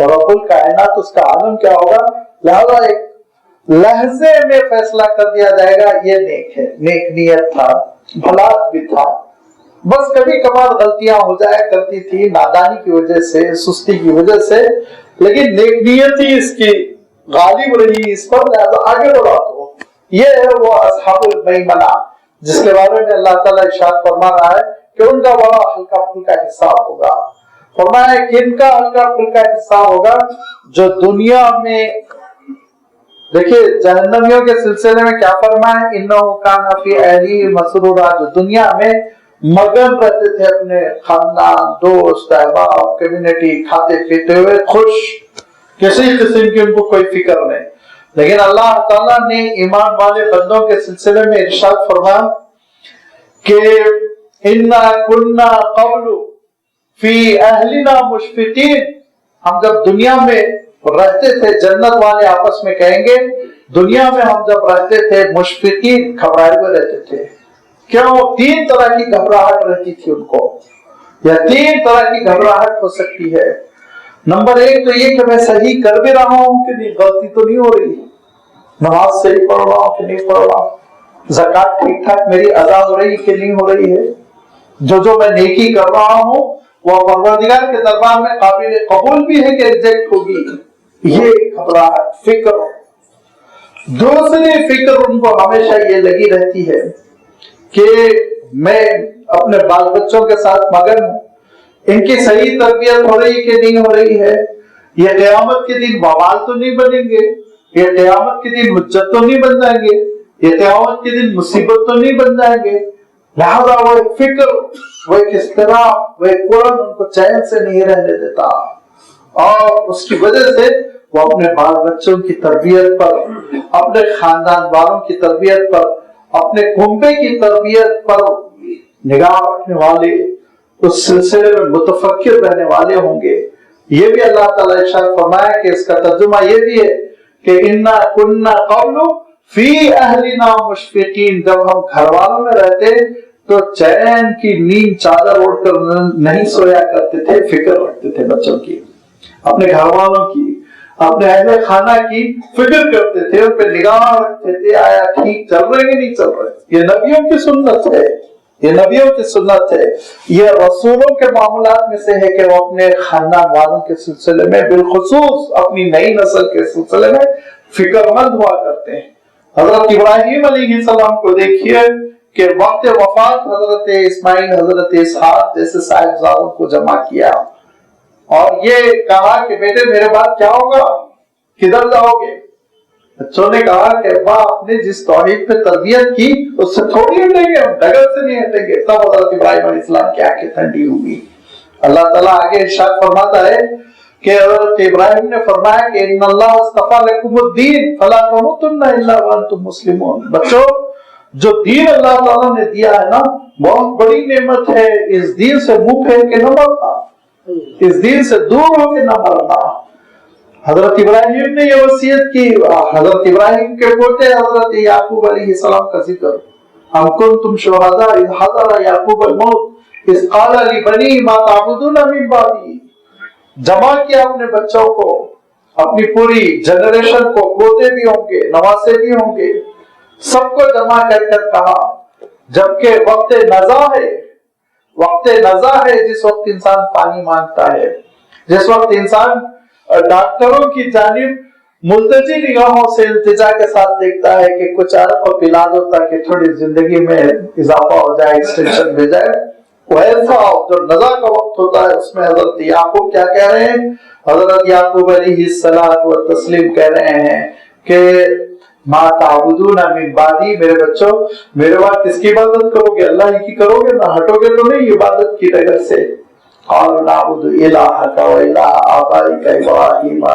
رب الکائنات اس کا عالم کیا ہوگا۔ لہذا ایک لہجے میں فیصلہ کر دیا جائے گا یہ نیک ہے، نیک نیت تھا، بھلا بھی تھا، بس کبھی کبھار غلطیاں ہو جایا کرتی تھی نادانی کی وجہ سے، سستی کی وجہ سے، لیکن نیک نیت ہی اس کی غالب رہی اس پر، لہذا آگے بڑھا۔ تو یہ ہے وہ اصحاب المیمنہ جس کے بارے میں اللہ تعالیٰ ارشاد فرما رہا ہے کہ ان کا بڑا ہلکا پھلکا حساب ہوگا۔ فرمایا کہ ان کا ہلکا پھلکا حساب ہوگا جو دنیا میں، دیکھیے جہنمیوں کے سلسلے میں کیا فرمایا، انہو کان فی اہلہ مسرورا، جو دنیا میں مگن رہتے تھے اپنے خاندان، دوست، احباب، کمیونٹی، کھاتے پیتے ہوئے خوش، کسی قسم کی ان کو کوئی فکر نہیں۔ لیکن اللہ تعالیٰ نے ایمان والے بندوں کے سلسلے میں ارشاد فرمایا کہ انا کنا قبل فی اہلنا مشفقین، ہم جب دنیا میں رہتے تھے، جنت والے آپس میں کہیں گے دنیا میں ہم جب رہتے تھے مشفقین، گھبرائے ہوئے رہتے تھے۔ کیوں؟ تین طرح کی گھبراہٹ رہتی تھی ان کو، یا تین طرح کی گھبراہٹ ہو سکتی ہے۔ نمبر ایک تو یہ کہ میں صحیح کر بھی رہا ہوں کہ نہیں، غلطی تو نہیں ہو رہی، نماز صحیح پڑھ رہا ہوں کہ نہیں پڑھ رہا ہوں، زکوٰۃ ٹھیک ٹھاک میری ادا ہو رہی کہ نہیں ہو رہی ہے، جو میں نیکی کر رہا ہوں وہ پروردگار کے دربار میں قابل قبول بھی ہے کہ ریجیکٹ ہوگی، یہ گھبراہٹ، فکر۔ دوسری فکر ان کو ہمیشہ یہ لگی رہتی ہے کہ میں اپنے بال بچوں کے ساتھ مگن ہوں، ان کی صحیح تربیت ہو رہی کہ نہیں ہو رہی ہے، یہ قیامت کے دن وبال تو نہیں بنیں گے، یہ قیامت کے دن حجت تو نہیں بن جائیں گے، یہ قیامت کے دن مصیبت تو نہیں بن جائیں گے۔ لہذا وہ ایک فکر، وہ ایک اضطراب، وہ ایک قرآن ان کو چین سے نہیں رہنے دیتا، اور اس کی وجہ سے وہ اپنے بال بچوں کی تربیت پر، اپنے خاندان والوں کی تربیت پر، اپنے کنبے کی تربیت پر نگاہ رکھنے والے، اس سلسلے میں متفکر رہنے والے ہوں گے۔ یہ بھی اللہ تعالیٰ ارشاد فرمایا کہ اس کا ترجمہ یہ بھی ہے کہ انا کنا قبل فی اہلنا مشفقین، جب ہم گھر والوں میں رہتے تو چین کی نیند چادر اوڑھ کر نہیں سویا کرتے تھے، فکر رکھتے تھے بچوں کی، اپنے گھر والوں کی، اپنے اہل خانہ کی فکر کرتے تھے، ان پہ نگاہ رکھتے تھے آیا ٹھیک چل رہے کہ نہیں چل رہے۔ یہ نبیوں کی سنت ہے، یہ نبیوں کی سنت ہے، یہ رسولوں کے معاملات میں سے ہے کہ وہ اپنے خاندان والوں کے سلسلے میں، بالخصوص اپنی نئی نسل کے سلسلے میں فکر مند ہوا کرتے ہیں۔ حضرت ابراہیم علیہ السلام کو دیکھیے کہ وقت وفات حضرت اسماعیل، حضرت اسحاق جیسے صاحبزادوں کو جمع کیا اور یہ کہا کہ بیٹے میرے بعد کیا ہوگا، کدھر جاؤ گے؟ بچوں نے کہا کہ ابا آپ نے جس توحید پہ تربیت کی اس سے تھوڑی ہٹیں گے، ہم ڈگر سے نہیں ہٹیں گے۔ تب حضرت ابراہیم علیہ السلام کی آنکھیں ٹھنڈی ہوئی۔ اللہ تعالیٰ آگے ارشاد فرماتا ہے کہ حضرت ابراہیم نے فرمایا کہ ان اللہ اصطفیٰ لکم الدین فلا تموتن الا وانتم مسلمون۔ بچوں جو دین اللہ تعالیٰ نے دیا ہے نا بہت بڑی نعمت ہے، اس دین سے منہ پھیر کے نہ مرنا، اس دین سے دور ہو کے نہ مرنا۔ حضرت ابراہیم نے یہ وصیت کی۔ حضرت ابراہیم کے پوتے حضرت یعقوب علیہ السلام کا ذکر، ام کنتم شہداء اذ حضر یعقوب الموت اذ قال لبنیہ ما تعبدون من بعدی۔ جمع کیا اپنے بچوں کو، اپنی پوری جنریشن کو، پوتے بھی ہوں گے، نواسے بھی ہوں گے، سب کو جمع کر کر کہا جبکہ وقت نزاع ہے، وقت نزاع ہے، جس وقت انسان پانی مانگتا ہے، جس وقت انسان ڈاکٹروں کی جانب ملتجی نگاہوں سے التجا کے ساتھ دیکھتا ہے کہ کچھ عرق و پلا دو تاکہ تھوڑی زندگی میں اضافہ ہو جائے، ایکسٹینشن مل جائے، ویسا جو نزاع کا وقت ہوتا ہے اس میں حضرت یعقوب کیا کہہ رہے ہیں؟ حضرت یعقوب علیہ الصلوۃ والتسلیم کہہ رہے ہیں کہ ما تعبدون من بعدی، میرے بچوں میرے بعد کس کی عبادت کرو گے؟ اللہ ہی کی کرو گے نا، ہٹو گے تو نہیں عبادت کی ڈگر سے۔ قالوا نعبد الہک و الہ آبائک ابراہیم و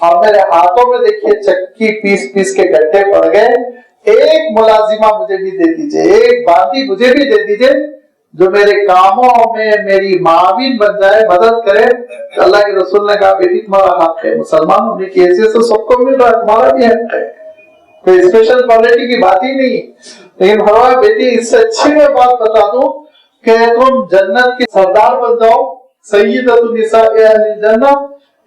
اور میرے ہاتھوں میں دیکھیے چکی پیس پیس کے گڈھے پڑ گئے. ایک ملازمہ مجھے بھی دے دیجئے, ایک باندی مجھے بھی دے دیجئے جو میرے کاموں میں میری معاون بن جائے, مدد کرے. اللہ کے رسول نے کہا بیٹی تمہارا حق ہے, مسلمان ہونے کی حیثیت سے سب کو مل رہا ہے, تمہارا بھی حق ہے, کوئی اسپیشل کوالٹی کی بات ہی نہیں. لیکن فرمایا بیٹی اس سے اچھی میں بات بتا دوں کہ تم جنت کی سردار بن جاؤ, سیدۃ النساء اہل الجنہ,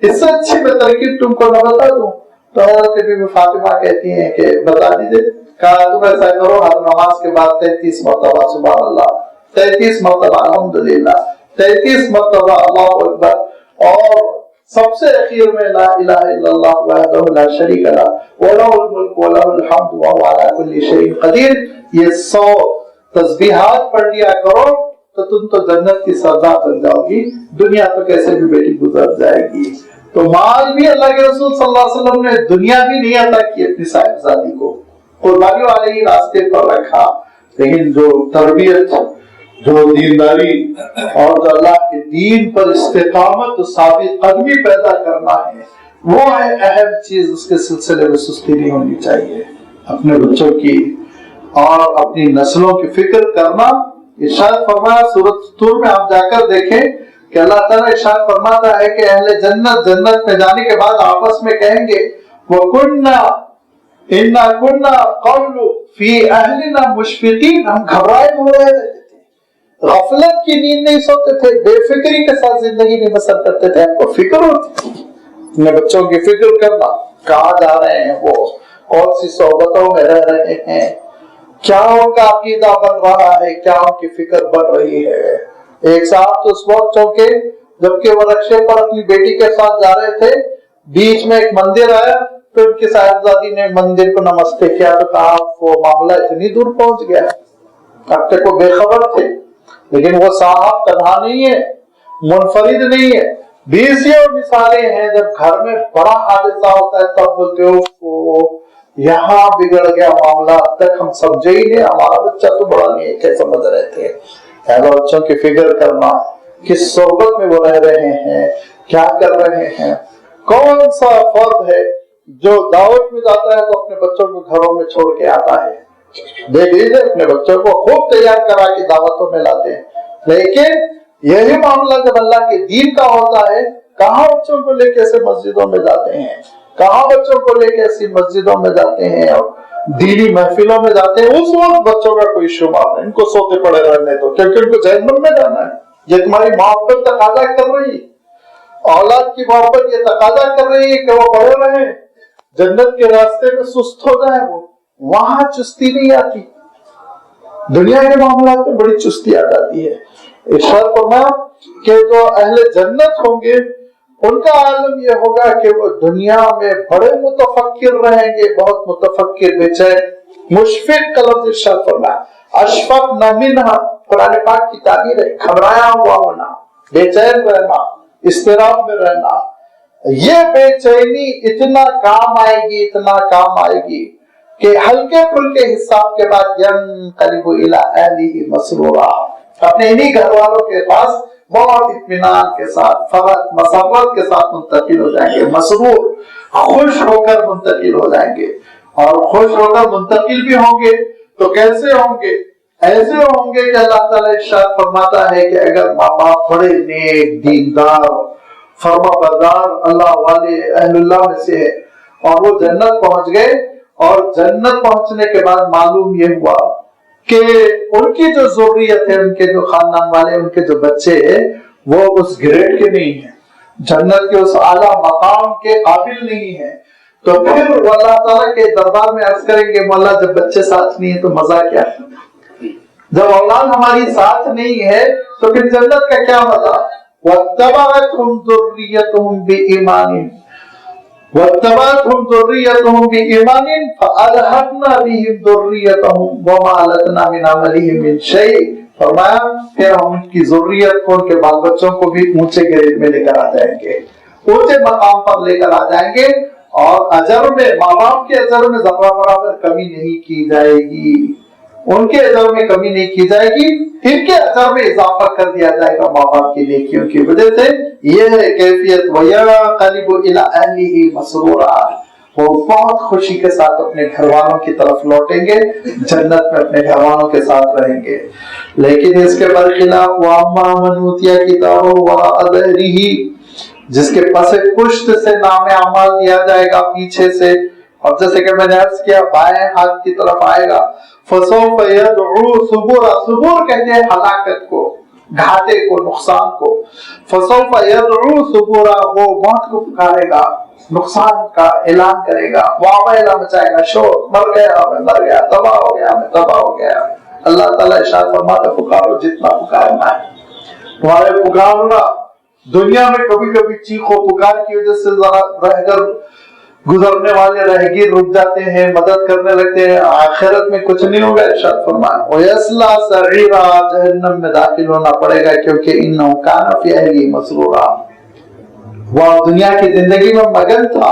اس سے اچھی میں ترکیب تم کو نہ بتا دوں. تو حضرت بی بی فاطمہ کہتی ہیں کہ بتا دیجئے. کہا تم ایسا کرو, ہر نماز کے بعد 33 مرتبہ سبحان اللہ, 33 مرتبہ الحمدللہ, 33 مرتبہ اللہ اکبر, اور سب سے اخیر میں لا الہ الا اللہ وحدہ لا شریک لہ ولہ الملک ولہ الحمد وہو علی کل شیء قدیر. یہ 100 تسبیحات پڑھ لیا کرو تو تم تو جنت کی سردار بن جاؤ گی. دنیا تو کیسے بھی بیٹی گزر جائے گی. تو مال بھی اللہ کے رسول صلی اللہ علیہ وسلم نے دنیا بھی نہیں عطا کی اپنی صاحبزادی کو, قربانی والے ہی راستے پر رکھا. لیکن جو تربیت, جو دینداری اور جو اللہ کے دین پر استقامت و ثابت قدمی پیدا کرنا ہے, وہ ہے اہم چیز. اس کے سلسلے میں سستی نہیں ہونی چاہیے. اپنے بچوں کی اور اپنی نسلوں کی فکر کرنا. ارشاد فرمایا سورۃ طور میں آپ جا کر دیکھیں کہ اللہ تعالیٰ ارشاد فرماتا ہے کہ اہل جنت جنت میں جانے کے بعد آپس میں کہیں گے وَكُنَّا إِنَّا كُنَّا قَوْلُ فِي أَهْلِنَا مُشْفِقِينَ, ہم گھبرائے رہتے تھے, غفلت کی نیند نہیں سوتے تھے, بے فکری کے ساتھ زندگی نہیں بسر کرتے تھے. ہم کو فکر ہوتی تھی. اپنے بچوں کی فکر کرنا, کہاں جا رہے ہیں وہ, کون سی صحبتوں میں رہ رہے ہیں, کیا ان کا عقیدہ بن رہا ہے, کیا ان کی فکر بن رہی ہے. ایک صاحب تو اس وقت چونکے جبکہ وہ رکشے پر اپنی بیٹی کے ساتھ جا رہے تھے, بیچ میں ایک مندر آیا تو ان کی صاحبزادی نے مندر کو نمستے کیا تو کہا وہ معاملہ اتنی دور پہنچ گیا. اب تک وہ بے خبر تھے, لیکن وہ صاحب تنہا نہیں ہے, منفرد نہیں ہے. 20 اور مثالیں ہیں جب گھر میں بڑا حادثہ ہوتا ہے تب بولتے ہو یہاں بگڑ گیا معاملہ, اب تک ہم سمجھے ہی نہیں, ہمارا بچہ تو بڑا نہیں ہے, کیا سمجھ رہے تھے. اہل بچوں کی فکر کرنا, کس صحبت میں وہ رہ رہے ہیں, کیا کر رہے ہیں. کون سا فرد ہے جو دعوت میں جاتا ہے تو اپنے بچوں کو گھروں میں چھوڑ کے آتا ہے. دیکھ لیجیے اپنے بچوں کو خوب تیار کرا کے دعوتوں میں لاتے ہیں, لیکن یہی معاملہ جب اللہ کے دین کا ہوتا ہے, کہاں بچوں کو لے کے ایسے مسجدوں میں جاتے ہیں, کہاں بچوں کو لے کے ایسی مسجدوں میں جاتے ہیں اور دینی محفلوں میں جاتے ہیں. اس وقت بچوں کا کوئی شمار نہیں, ان کو سوتے پڑے رہنے دو, کیونکہ ان کو جہنم میں جانا ہے. یہ تمہاری محبت تقاضا کر رہی ہے, اولاد کی محبت یہ تقاضا کر رہی ہے کہ وہ پڑے رہیں, جنت کے راستے میں سست ہو جائیں. وہ وہاں چستی نہیں آتی, دنیا کے معاملات میں بڑی چستی آ جاتی ہے. ارشاد فرمایا کہ جو اہل جنت ہوں گے ان کا عالم یہ ہوگا کہ وہ دنیا میں بڑے متفکر رہیں گے, بہت متفکر, بے چین. مشفق کا لفظ ارشاد فرمایا, اشفق نہ منہا, قرآن پاک کی تعبیر ہے, گھبرایا ہوا ہونا, بے چین رہنا, اضطراب میں رہنا. یہ بے چینی اتنا کام آئے گی, اتنا کام آئے گی کہ ہلکے پھلکے حساب کے بعد ينقلب الى اہلہ مسرورا, اپنے انہی گھر والوں کے پاس بہت اطمینان کے ساتھ, فرحت مسرت کے ساتھ منتقل ہو جائیں گے. مسرور, خوش ہو کر منتقل ہو جائیں گے. اور خوش ہو کر منتقل بھی ہوں گے تو کیسے ہوں گے؟ ایسے ہوں گے کہ اللہ تعالیٰ ارشاد فرماتا ہے کہ اگر ماں باپ بڑے نیک, دیندار, فرما بردار, اللہ والے, اہل اللہ میں سے ہے, اور وہ جنت پہنچ گئے, اور جنت پہنچنے کے بعد معلوم یہ ہوا کہ ان کی جو ذریت ہے, ان کے جو خاندان والے, ان کے جو بچے ہیں, وہ اس گریڈ کے نہیں ہیں, جنت کے اس اعلیٰ مقام کے قابل نہیں ہیں. تو پھر وہ اللہ تعالیٰ کے دربار میں عرض کریں گے مولا جب بچے ساتھ نہیں ہیں تو مزہ کیا ہے, جب اولاد ہماری ساتھ نہیں ہے تو پھر جنت کا کیا مزہ. وَاتَّبَعَتْهُمْ ذُرِّيَّتُهُمْ بِإِيمَانٍ وَاتَّبَعَتْهُمْ ذُرِّيَّتُهُمْ بِإِيمَانٍ فَأَلْحَقْنَا بِهِمْ ذُرِّيَّتَهُمْ وَمَا أَلَتْنَا مِنْ عَمَلِهِمْ مِنْ شَيْءٍ. فرمایا پھر ہم ان کی ذریت کو, ان کے بال بچوں کو بھی اونچے گریڈ میں لے کر آ جائیں گے, اونچے مقام پر لے کر آ جائیں گے, اور اجر میں, ماں باپ کے اجر میں ذرہ برابر کمی نہیں کی جائے گی. ان کے اجر میں کمی نہیں کی جائے گی، ان کے اجر میں اضافہ کر دیا جائے گا ماں باپ کی نیکیوں کی وجہ سے۔ یہ ہے کیفیت وَيَنقَلِبُ إِلَىٰ أَهْلِهِ مَسْرُورًا، وہ بہت خوشی کے ساتھ اپنے گھر والوں کی طرف لوٹیں گے، جنت میں اپنے گھر والوں کے ساتھ رہیں گے۔ لیکن اس کے برخلاف وَأَمَّا مَنْ أُوتِيَ كِتَابَهُ وَرَاءَ ظَهْرِهِ، جس کے پس پشت سے نام اعمال دیا جائے گا پیچھے سے، اور جیسے کہ میں نے عرض کیا بائیں ہاتھ کی طرف آئے گا، فَسَوْفَ يَدْعُو ثُبُورًا، ثبور کہتے ہیں ہلاکت کو، گھاٹے کو، نقصان کو۔ فَسَوْفَ يَدْعُو ثُبُورًا، وہ موت کو پکارے گا، نقصان کا اعلان کرے گا، واویلا مچائے گا، شور، مر گیا میں مر گیا، تباہ ہو گیا میں تباہ ہو گیا۔ اللہ تعالیٰ ارشاد فرماتا پکارو جتنا پکارنا ہے، تمہارے پکارنا دنیا میں کبھی کبھی چیخو پکار کی وجہ سے ذرا رہ کر گزرنے والے رہگیر رک جاتے ہیں، مدد کرنے لگتے ہیں، آخرت میں کچھ نہیں ہوگا۔ ارشاد فرمایا وَيَصْلَىٰ سَعِيرًا، جہنم میں داخل ہونا پڑے گا، کیونکہ إِنَّهُ كَانَ فِي أَهْلِهِ مَسْرُورًا، وہ دنیا کی زندگی میں مگن تھا،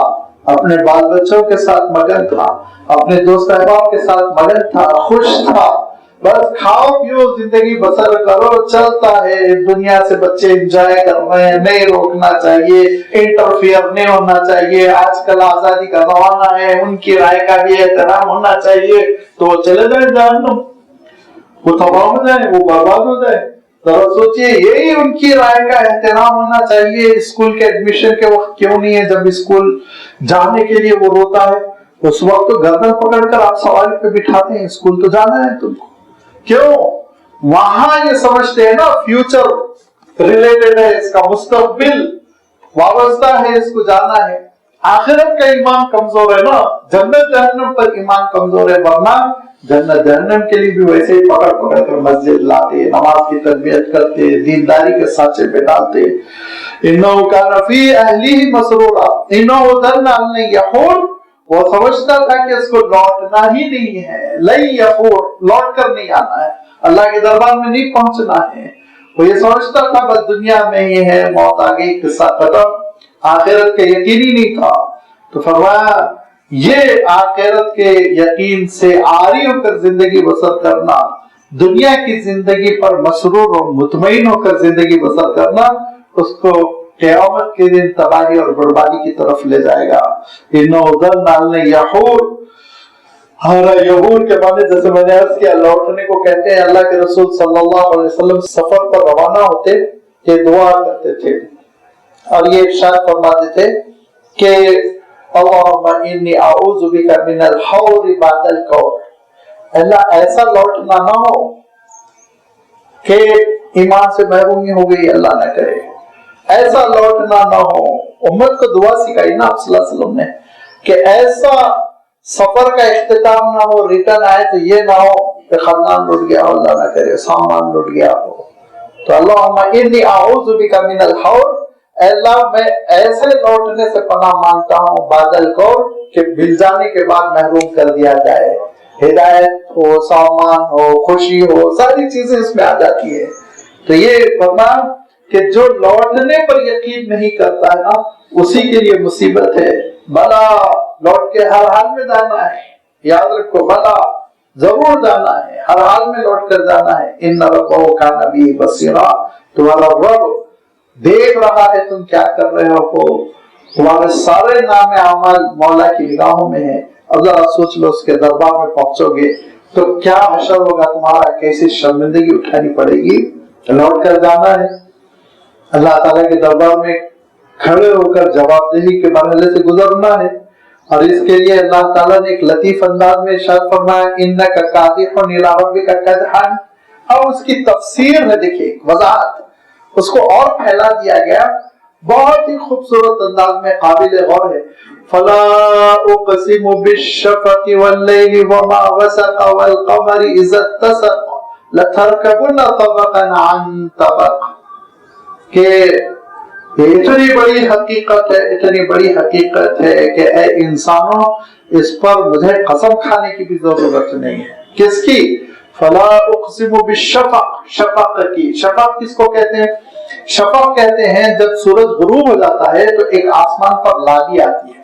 اپنے بال بچوں کے ساتھ مگن تھا، اپنے دوست احباب کے ساتھ مگن تھا، خوش تھا، بس کھاؤ پیو زندگی بسر کرو، چلتا ہے دنیا سے، بچے انجوائے کر رہے ہیں، نہیں روکنا چاہیے، انٹرفیئر نہیں ہونا چاہیے، آج کل آزادی کا زمانہ ہے، ان کی رائے کا بھی احترام ہونا چاہیے، تو وہ چلے جائیں جہنم، وہ تباہ ہو جائے، وہ برباد ہو جائے۔ ذرا سوچئے یہی ان کی رائے کا احترام ہونا چاہیے۔ اسکول کے ایڈمیشن کے وقت کیوں نہیں ہے؟ جب اسکول جانے کے لیے وہ روتا ہے اس وقت تو گردن پکڑ کر آپ سواری پہ بٹھاتے ہیں، اسکول تو جانا ہے تم کو، کیوں؟ وہاں یہ سمجھتے ہیں نا فیوچر ریلیٹڈ ہے، اس کا مستقبل وابستہ ہے، اس کو جانا ہے۔ آخرت کا ایمان کمزور ہے نا، جنت جہنم پر ایمان کمزور ہے، ورنہ جنت جہنم کے لیے بھی ویسے ہی پکڑ پکڑ کر مسجد لاتے، نماز کی تربیت کرتے، دینداری کے سانچے پہ ڈالتے۔ إِنَّهُ كَانَ فِي أَهْلِهِ مَسْرُورًا إِنَّهُ ظَنَّ أَن لَّن يَحُورَ، وہ سمجھتا تھا کہ اس کو لوٹنا ہی نہیں ہے، لن يحور، لوٹ کر نہیں آنا ہے، اللہ کے دربار میں نہیں پہنچنا ہے۔ وہ یہ سمجھتا تھا بس دنیا میں ہی ہے، موت آ گئی، قصہ ختم، آخرت کا یقین ہی نہیں تھا۔ تو فرمایا یہ آخرت کے یقین سے عاری ہو کر زندگی بسر کرنا، دنیا کی زندگی پر مسرور اور مطمئن ہو کر زندگی بسر کرنا، اس کو قیامت کے دن تباہی اور بربادی کی طرف لے جائے گا۔ إِنَّهُ ظَنَّ أَن لَّن يَحُورَ، یحور کے معنی جیسے میں نے عرض کیا لوٹنے کو کہتے ہیں۔ اللہ کے رسول صلی اللہ علیہ وسلم سفر پر روانہ ہوتے کہ دعا کرتے تھے اور یہ ارشاد فرماتے تھے کہ اللہم انی اعوذ بک من الحور بعد الکور، اللہ ایسا لوٹنا نہ ہو کہ ایمان سے محرومی ہو گئی، اللہ نہ کرے، ایسا لوٹنا نہ ہو۔ امت کو دعا سکھائی نا آپ صلی اللہ علیہ وسلم نے کہ ایسا سفر کا اختتام نہ ہو، ریٹرن آئے تو یہ نہ ہو کہ خاندان لٹ گیا ہو، اللہ نہ کرے، سامان لٹ گیا ہو۔ تو اللہم انی اعوذ بک من الحور، اے اللہ میں ایسے لوٹنے سے پناہ مانگتا ہوں بادل کو کہ مل جانے کے بعد محروم کر دیا جائے، ہدایت ہو، سامان ہو، خوشی ہو، ساری چیزیں اس میں آ جاتی ہے۔ تو یہ فرمایا کہ جو لوٹنے پر یقین نہیں کرتا ہے نا اسی کے لیے مصیبت ہے۔ بلا لوٹ کے ہر حال میں جانا ہے، یاد رکھو بلا ضرور جانا ہے، ہر حال میں لوٹ کر جانا ہے۔ ان ربہ کان بہ بصیرا، تمہارا رب دیکھ رہا ہے تم کیا کر رہے ہو، تمہارے سارے نام اعمال مولا کی نگاہوں میں ہے۔ اب ذرا سوچ لو اس کے دربار میں پہنچو گے تو کیا حشر ہوگا تمہارا، کیسی شرمندگی اٹھانی پڑے گی۔ لوٹ کر جانا ہے، اللہ تعالیٰ کے دربار میں کھڑے ہو کر جواب دہی کے مرحلے سے گزرنا ہے، اور اس کے لیے اللہ تعالیٰ نے ایک لطیف انداز میں ارشاد فرمایا انک کادح الی ربک کدحا، اور اس کی تفسیر ہے، دیکھیں وضاحت، اس کو اور پھیلا دیا گیا بہت ہی خوبصورت انداز میں، قابل غور ہے۔ فلا اقسم بالشفق واللیل وما وسق والقمر اذا اتسق لترکبن طبقا عن طبق، کہ اتنی بڑی حقیقت ہے، اتنی بڑی حقیقت ہے کہ اے انسانوں اس پر مجھے قسم کھانے کی بھی ضرورت نہیں ہے۔ کس کی؟ فلا اقسم بالشفق، شفق کی۔ شفق کس کو کہتے ہیں؟ شفق کہتے ہیں جب سورج غروب ہو جاتا ہے تو ایک آسمان پر لابی آتی ہے،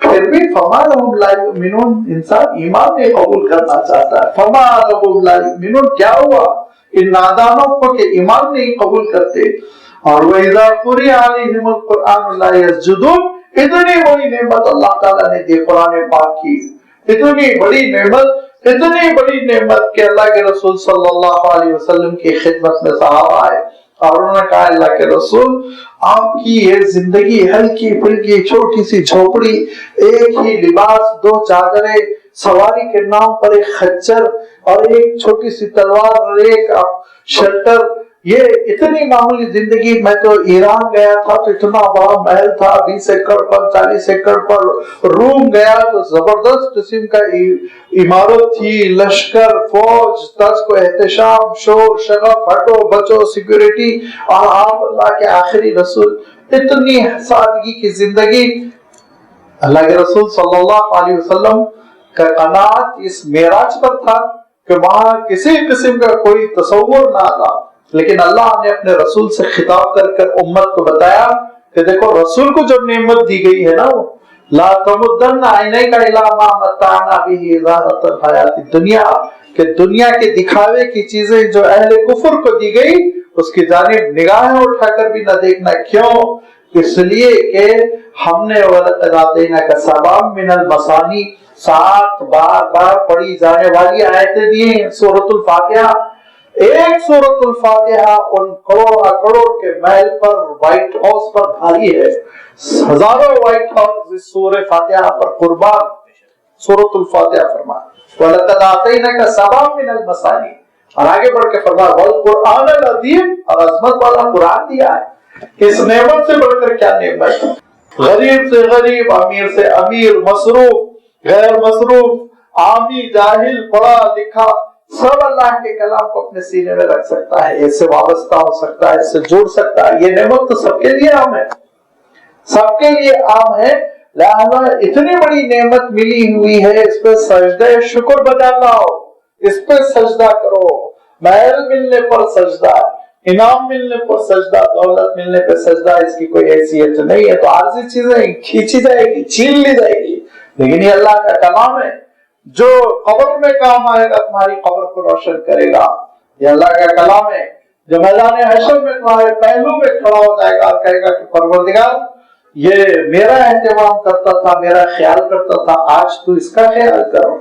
پھر بھی فما لهم لا یؤمنون، انسان ایمان نہیں قبول کرنا چاہتا ہے. فما لهم لا یؤمنون، کیا ہوا ان نادانوں کو کہ ایمان نہیں قبول کرتے. اور وَإِذَا قُرِئَ عَلَيْهِمُ الْقُرْآنُ لَا يَسْجُدُونَ، اتنی بڑی نعمت اللہ تعالیٰ نے دی قرآن پاک کی، اتنی بڑی نعمت کہ اللہ کے رسول صلی اللہ علیہ وسلم کی خدمت میں صحابہ آئے اور انہوں نے کہا اللہ کے رسول آپ کی یہ زندگی ہلکی پھلکی چھوٹی سی جھوپڑی، ایک ہی لباس، 2 چادریں، سواری کے نام پر ایک خچر اور ایک چھوٹی سی تلوار اور ایک شلٹر، یہ اتنی معمولی زندگی. میں تو ایران گیا تھا تو اتنا بڑا محل تھا، 20 ایکڑ پر 40 ایکڑ پر. روم گیا تو زبردست قسم کا عمارت تھی، لشکر، فوج، طرز کو احتشام، شور شغف، ہٹو بچو، سیکورٹی. اور آپ اللہ کے آخری رسول، اتنی سادگی کی زندگی. اللہ کے رسول صلی اللہ علیہ وسلم کا قناعت اس معراج پر تھا کہ وہاں کسی قسم کا کوئی تصور نہ تھا. لیکن اللہ نے اپنے رسول سے خطاب کر امت کو بتایا کہ دیکھو رسول کو جب نعمت دی گئی ہے نا، لا تمدن عینیک الی ما متعنا به زہرۃ الحیات الدنیا، کہ دنیا کے دکھاوے کی چیزیں جو اہل کفر کو دی گئی اس کی جانب نگاہیں اٹھا کر بھی نہ دیکھنا. کیوں؟ اس لیے کہ ہم نے وَلَقَدْ آتَيْنَاكَ سَبْعًا مِنَ الْمَثَانِي 7 بار پڑھی جانے والی آیتیں دی ہیں سورۃ الفاتحہ. ایک سورۃ الفاتحہ ان کروڑ کے محل پر، وائٹ ہاؤس پر بھاری ہے. ہزاروں وائٹ ہاؤس اس سورہ فاتحہ پر قربان. سورۃ الفاتحہ فرمایا وَلَقَدْ آتَيْنَاكَ سَبْعًا مِنَ الْمَثَانِي، اور آگے بڑھ کے فرمایا وَالْقُرْآنَ الْعَظِيمَ، اور عظمت والا قرآن دیا ہے. اس نعمت سے بڑھ کر کیا نعمت؟ غریب سے غریب، امیر سے امیر، مصروف غیر مصروف، عامی جاہل، پڑھا لکھا، سب اللہ کے کلام کو اپنے سینے میں رکھ سکتا ہے، اس سے وابستہ ہو سکتا ہے، اس سے جڑ سکتا ہے. یہ نعمت تو سب کے لیے عام ہے، سب کے لیے عام ہے. لہذا اتنی بڑی نعمت ملی ہوئی ہے، اس پہ سجدہ شکر بجا لاؤ، اس پہ سجدہ کرو. محل ملنے پر سجدہ، انعام ملنے پر سجدہ، دولت ملنے پر سجدہ، اس کی کوئی حیثیت نہیں ہے. تو عارضی چیزیں کھینچی جائے گی، چھین لی جائے گی، لیکن یہ اللہ کا کلام ہے جو قبر میں کام آئے گا، تمہاری قبر کو روشن کرے گا. یہ اللہ کا کلام ہے جو میدان حشر میں تمہارے پہلو میں کھڑا ہو جائے گا اور کہے گا کہ پروردگار یہ میرا اہتمام کرتا تھا، میرا خیال کرتا تھا، آج تو اس کا خیال کرو.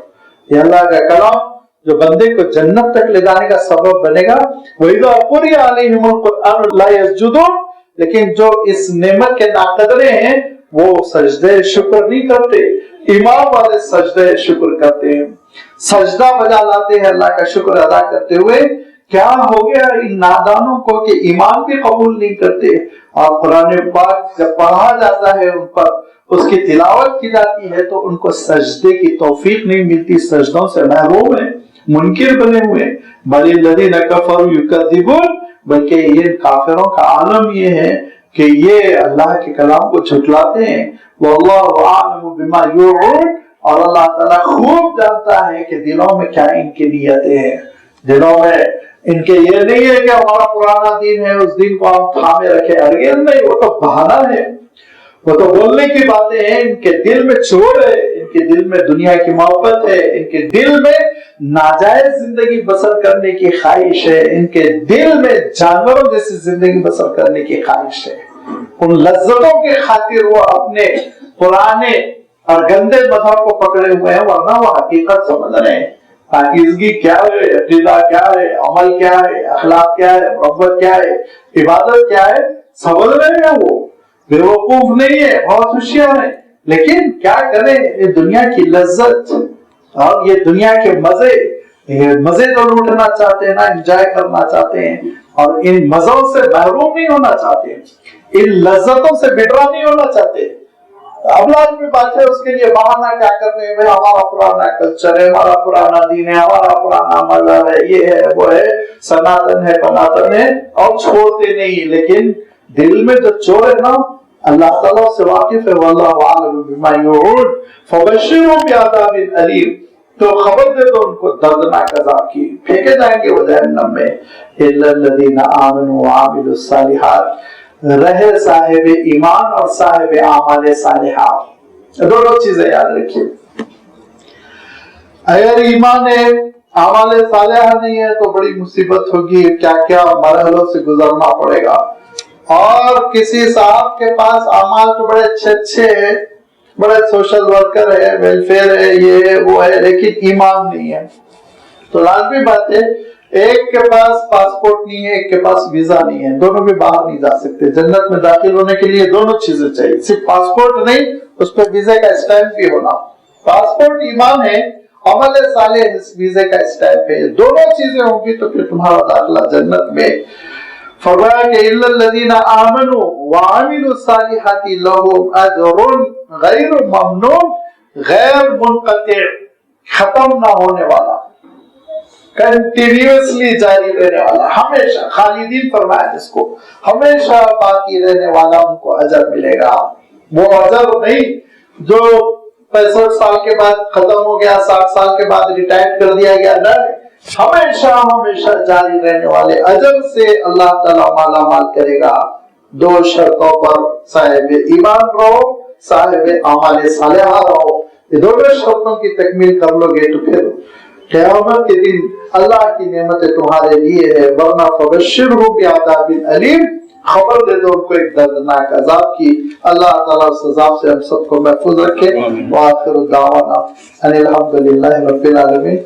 یہ اللہ کا کلام جو بندے کو جنت تک لے جانے کا سبب بنے گا. وَإِذَا قُرِئَ عَلَيْهِمُ الْقُرْآنُ لَا يَسْجُدُونَ، لیکن جو اس نعمت کے ناقدرے ہیں وہ سجدے شکر نہیں کرتے. ایمان والے سجدے شکر کرتے ہیں، سجدہ بجا لاتے ہیں اللہ کا شکر ادا کرتے ہوئے. کیا ہو گیا ان نادانوں کو کہ ایمان بھی قبول نہیں کرتے، اور قرآن پاک جب پڑھا جاتا ہے ان پر، اس کی تلاوت کی جاتی ہے تو ان کو سجدے کی توفیق نہیں ملتی، سجدوں سے محروم ہیں، منکر بنے ہوئے. بل الذین کفروا یکذبون، بلکہ یہ کافروں کا عالم یہ ہے کہ یہ اللہ کے کلام کو جھٹلاتے ہیں. واللہ اعلم بما یوعون، اور اللہ تعالیٰ خوب جانتا ہے کہ دلوں میں کیا ان کی نیتیں ہیں. دلوں میں ان کے یہ نہیں ہے کہ ہمارا پرانا دین ہے، اس دین کو ہم تھامے رکھے. ہرگز نہیں، وہ تو بہانہ ہے، وہ تو بولنے کی باتیں ہیں. ان کے دل میں چور ہے، ان کے دل میں دنیا کی محبت ہے، ان کے دل میں ناجائز زندگی بسر کرنے کی خواہش ہے، ان کے دل میں جانوروں جیسی زندگی بسر کرنے کی خواہش ہے. ان لذتوں کی خاطر وہ اپنے پرانے اور گندے مذہب کو پکڑے ہوئے ہیں، ورنہ وہ حقیقت سمجھ رہے ہیں. پاکیزگی کیا ہے، عقیدہ کیا ہے، عمل کیا ہے، اخلاق کیا ہے، محبت کیا ہے، عبادت کیا ہے، سمجھ رہے ہیں. وہ بیوقوف نہیں ہے، بہت ہوشیار ہیں. لیکن کیا کریں، یہ دنیا کی لذت اور یہ دنیا کے مزے تو لوٹنا چاہتے ہیں نا، انجوائے کرنا چاہتے ہیں، اور ان مزوں سے محروم نہیں ہونا چاہتے، ان لذتوں سے بٹرا نہیں ہونا چاہتے. اب لازمی بات ہے، اس کے لیے بہانہ کیا کرنے ہیں، ہمارا پرانا کلچر ہے، ہمارا پرانا دین ہے، ہمارا پرانا مذہب ہے، یہ ہے وہ ہے، سناتن ہے پناتن ہے، اور چھوڑتے نہیں. لیکن دل میں جو چور ہے نا، اللہ تعالیٰ سے واقف ہے. واللہ اعلم بما یوعون فبشرهم بعذاب الیم، تو خبر دے دو ان کو دردناک عذاب کی، پھینکے جائیں گے وہ جہنم میں. الا الذین آمنوا وعملوا الصالحات، رہے صاحب ایمان اور صاحب اعمال صالحہ. دونوں چیزیں یاد رکھیے. اگر ایمان اعمال صالحہ نہیں ہے تو بڑی مصیبت ہوگی, کیا کیا مرحلوں سے گزرنا پڑے گا. اور کسی صاحب کے پاس اعمال تو بڑے اچھے اچھے ہیں, بڑے سوشل ورکر ہے, ویلفیئر ہے, یہ ہے وہ ہے, لیکن ایمان نہیں ہے. تو لازمی بات ہے, ایک کے پاس پاسپورٹ نہیں ہے, ایک کے پاس ویزا نہیں ہے, دونوں بھی باہر نہیں جا سکتے. جنت میں داخل ہونے کے لیے دونوں چیزیں چاہیے, صرف پاسپورٹ نہیں, اس پہ ویزے کا اسٹیمپ بھی ہونا. پاسپورٹ ایمان ہے, عمل صالح ویزے کا اسٹیمپ ہے. دونوں چیزیں ہوں گی تو پھر تمہارا داخلہ جنت میں. فرمایا کہ الا الذین آمنوا وعملوا الصالحات لهم اجر غیر ممنون, غیر منقطع, ختم نہ ہونے والا, کنٹینیوسلی جاری رہنے والا, ہمیشہ خالدین فرمایا جس کو, ہمیشہ باقی رہنے والا ان کو اجر ملے گا. وہ اجر نہیں جو 65 سال کے بعد ختم ہو گیا, 60 سال کے بعد ریٹائر کر دیا گیا, نہ, ہمیشہ ہمیشہ جاری رہنے والے اجر سے اللہ تعالیٰ مالا مال کرے گا. دو شرطوں پر, صاحب ایمان رہو, صاحب اعمال صالحہ رہو. یہ دونوں شرطوں کی تکمیل کر لو گے تو پھر قیامت کے دن اللہ کی نعمتیں تمہارے لیے ہے. ورنہ فبشرہم بعذاب علیم, خبر دے دو ان کو ایک دردناک عذاب کی. اللہ تعالیٰ اس عذاب سے ہم سب کو محفوظ رکھے. وآخر دعوانا ان الحمد للہ رب العالمین.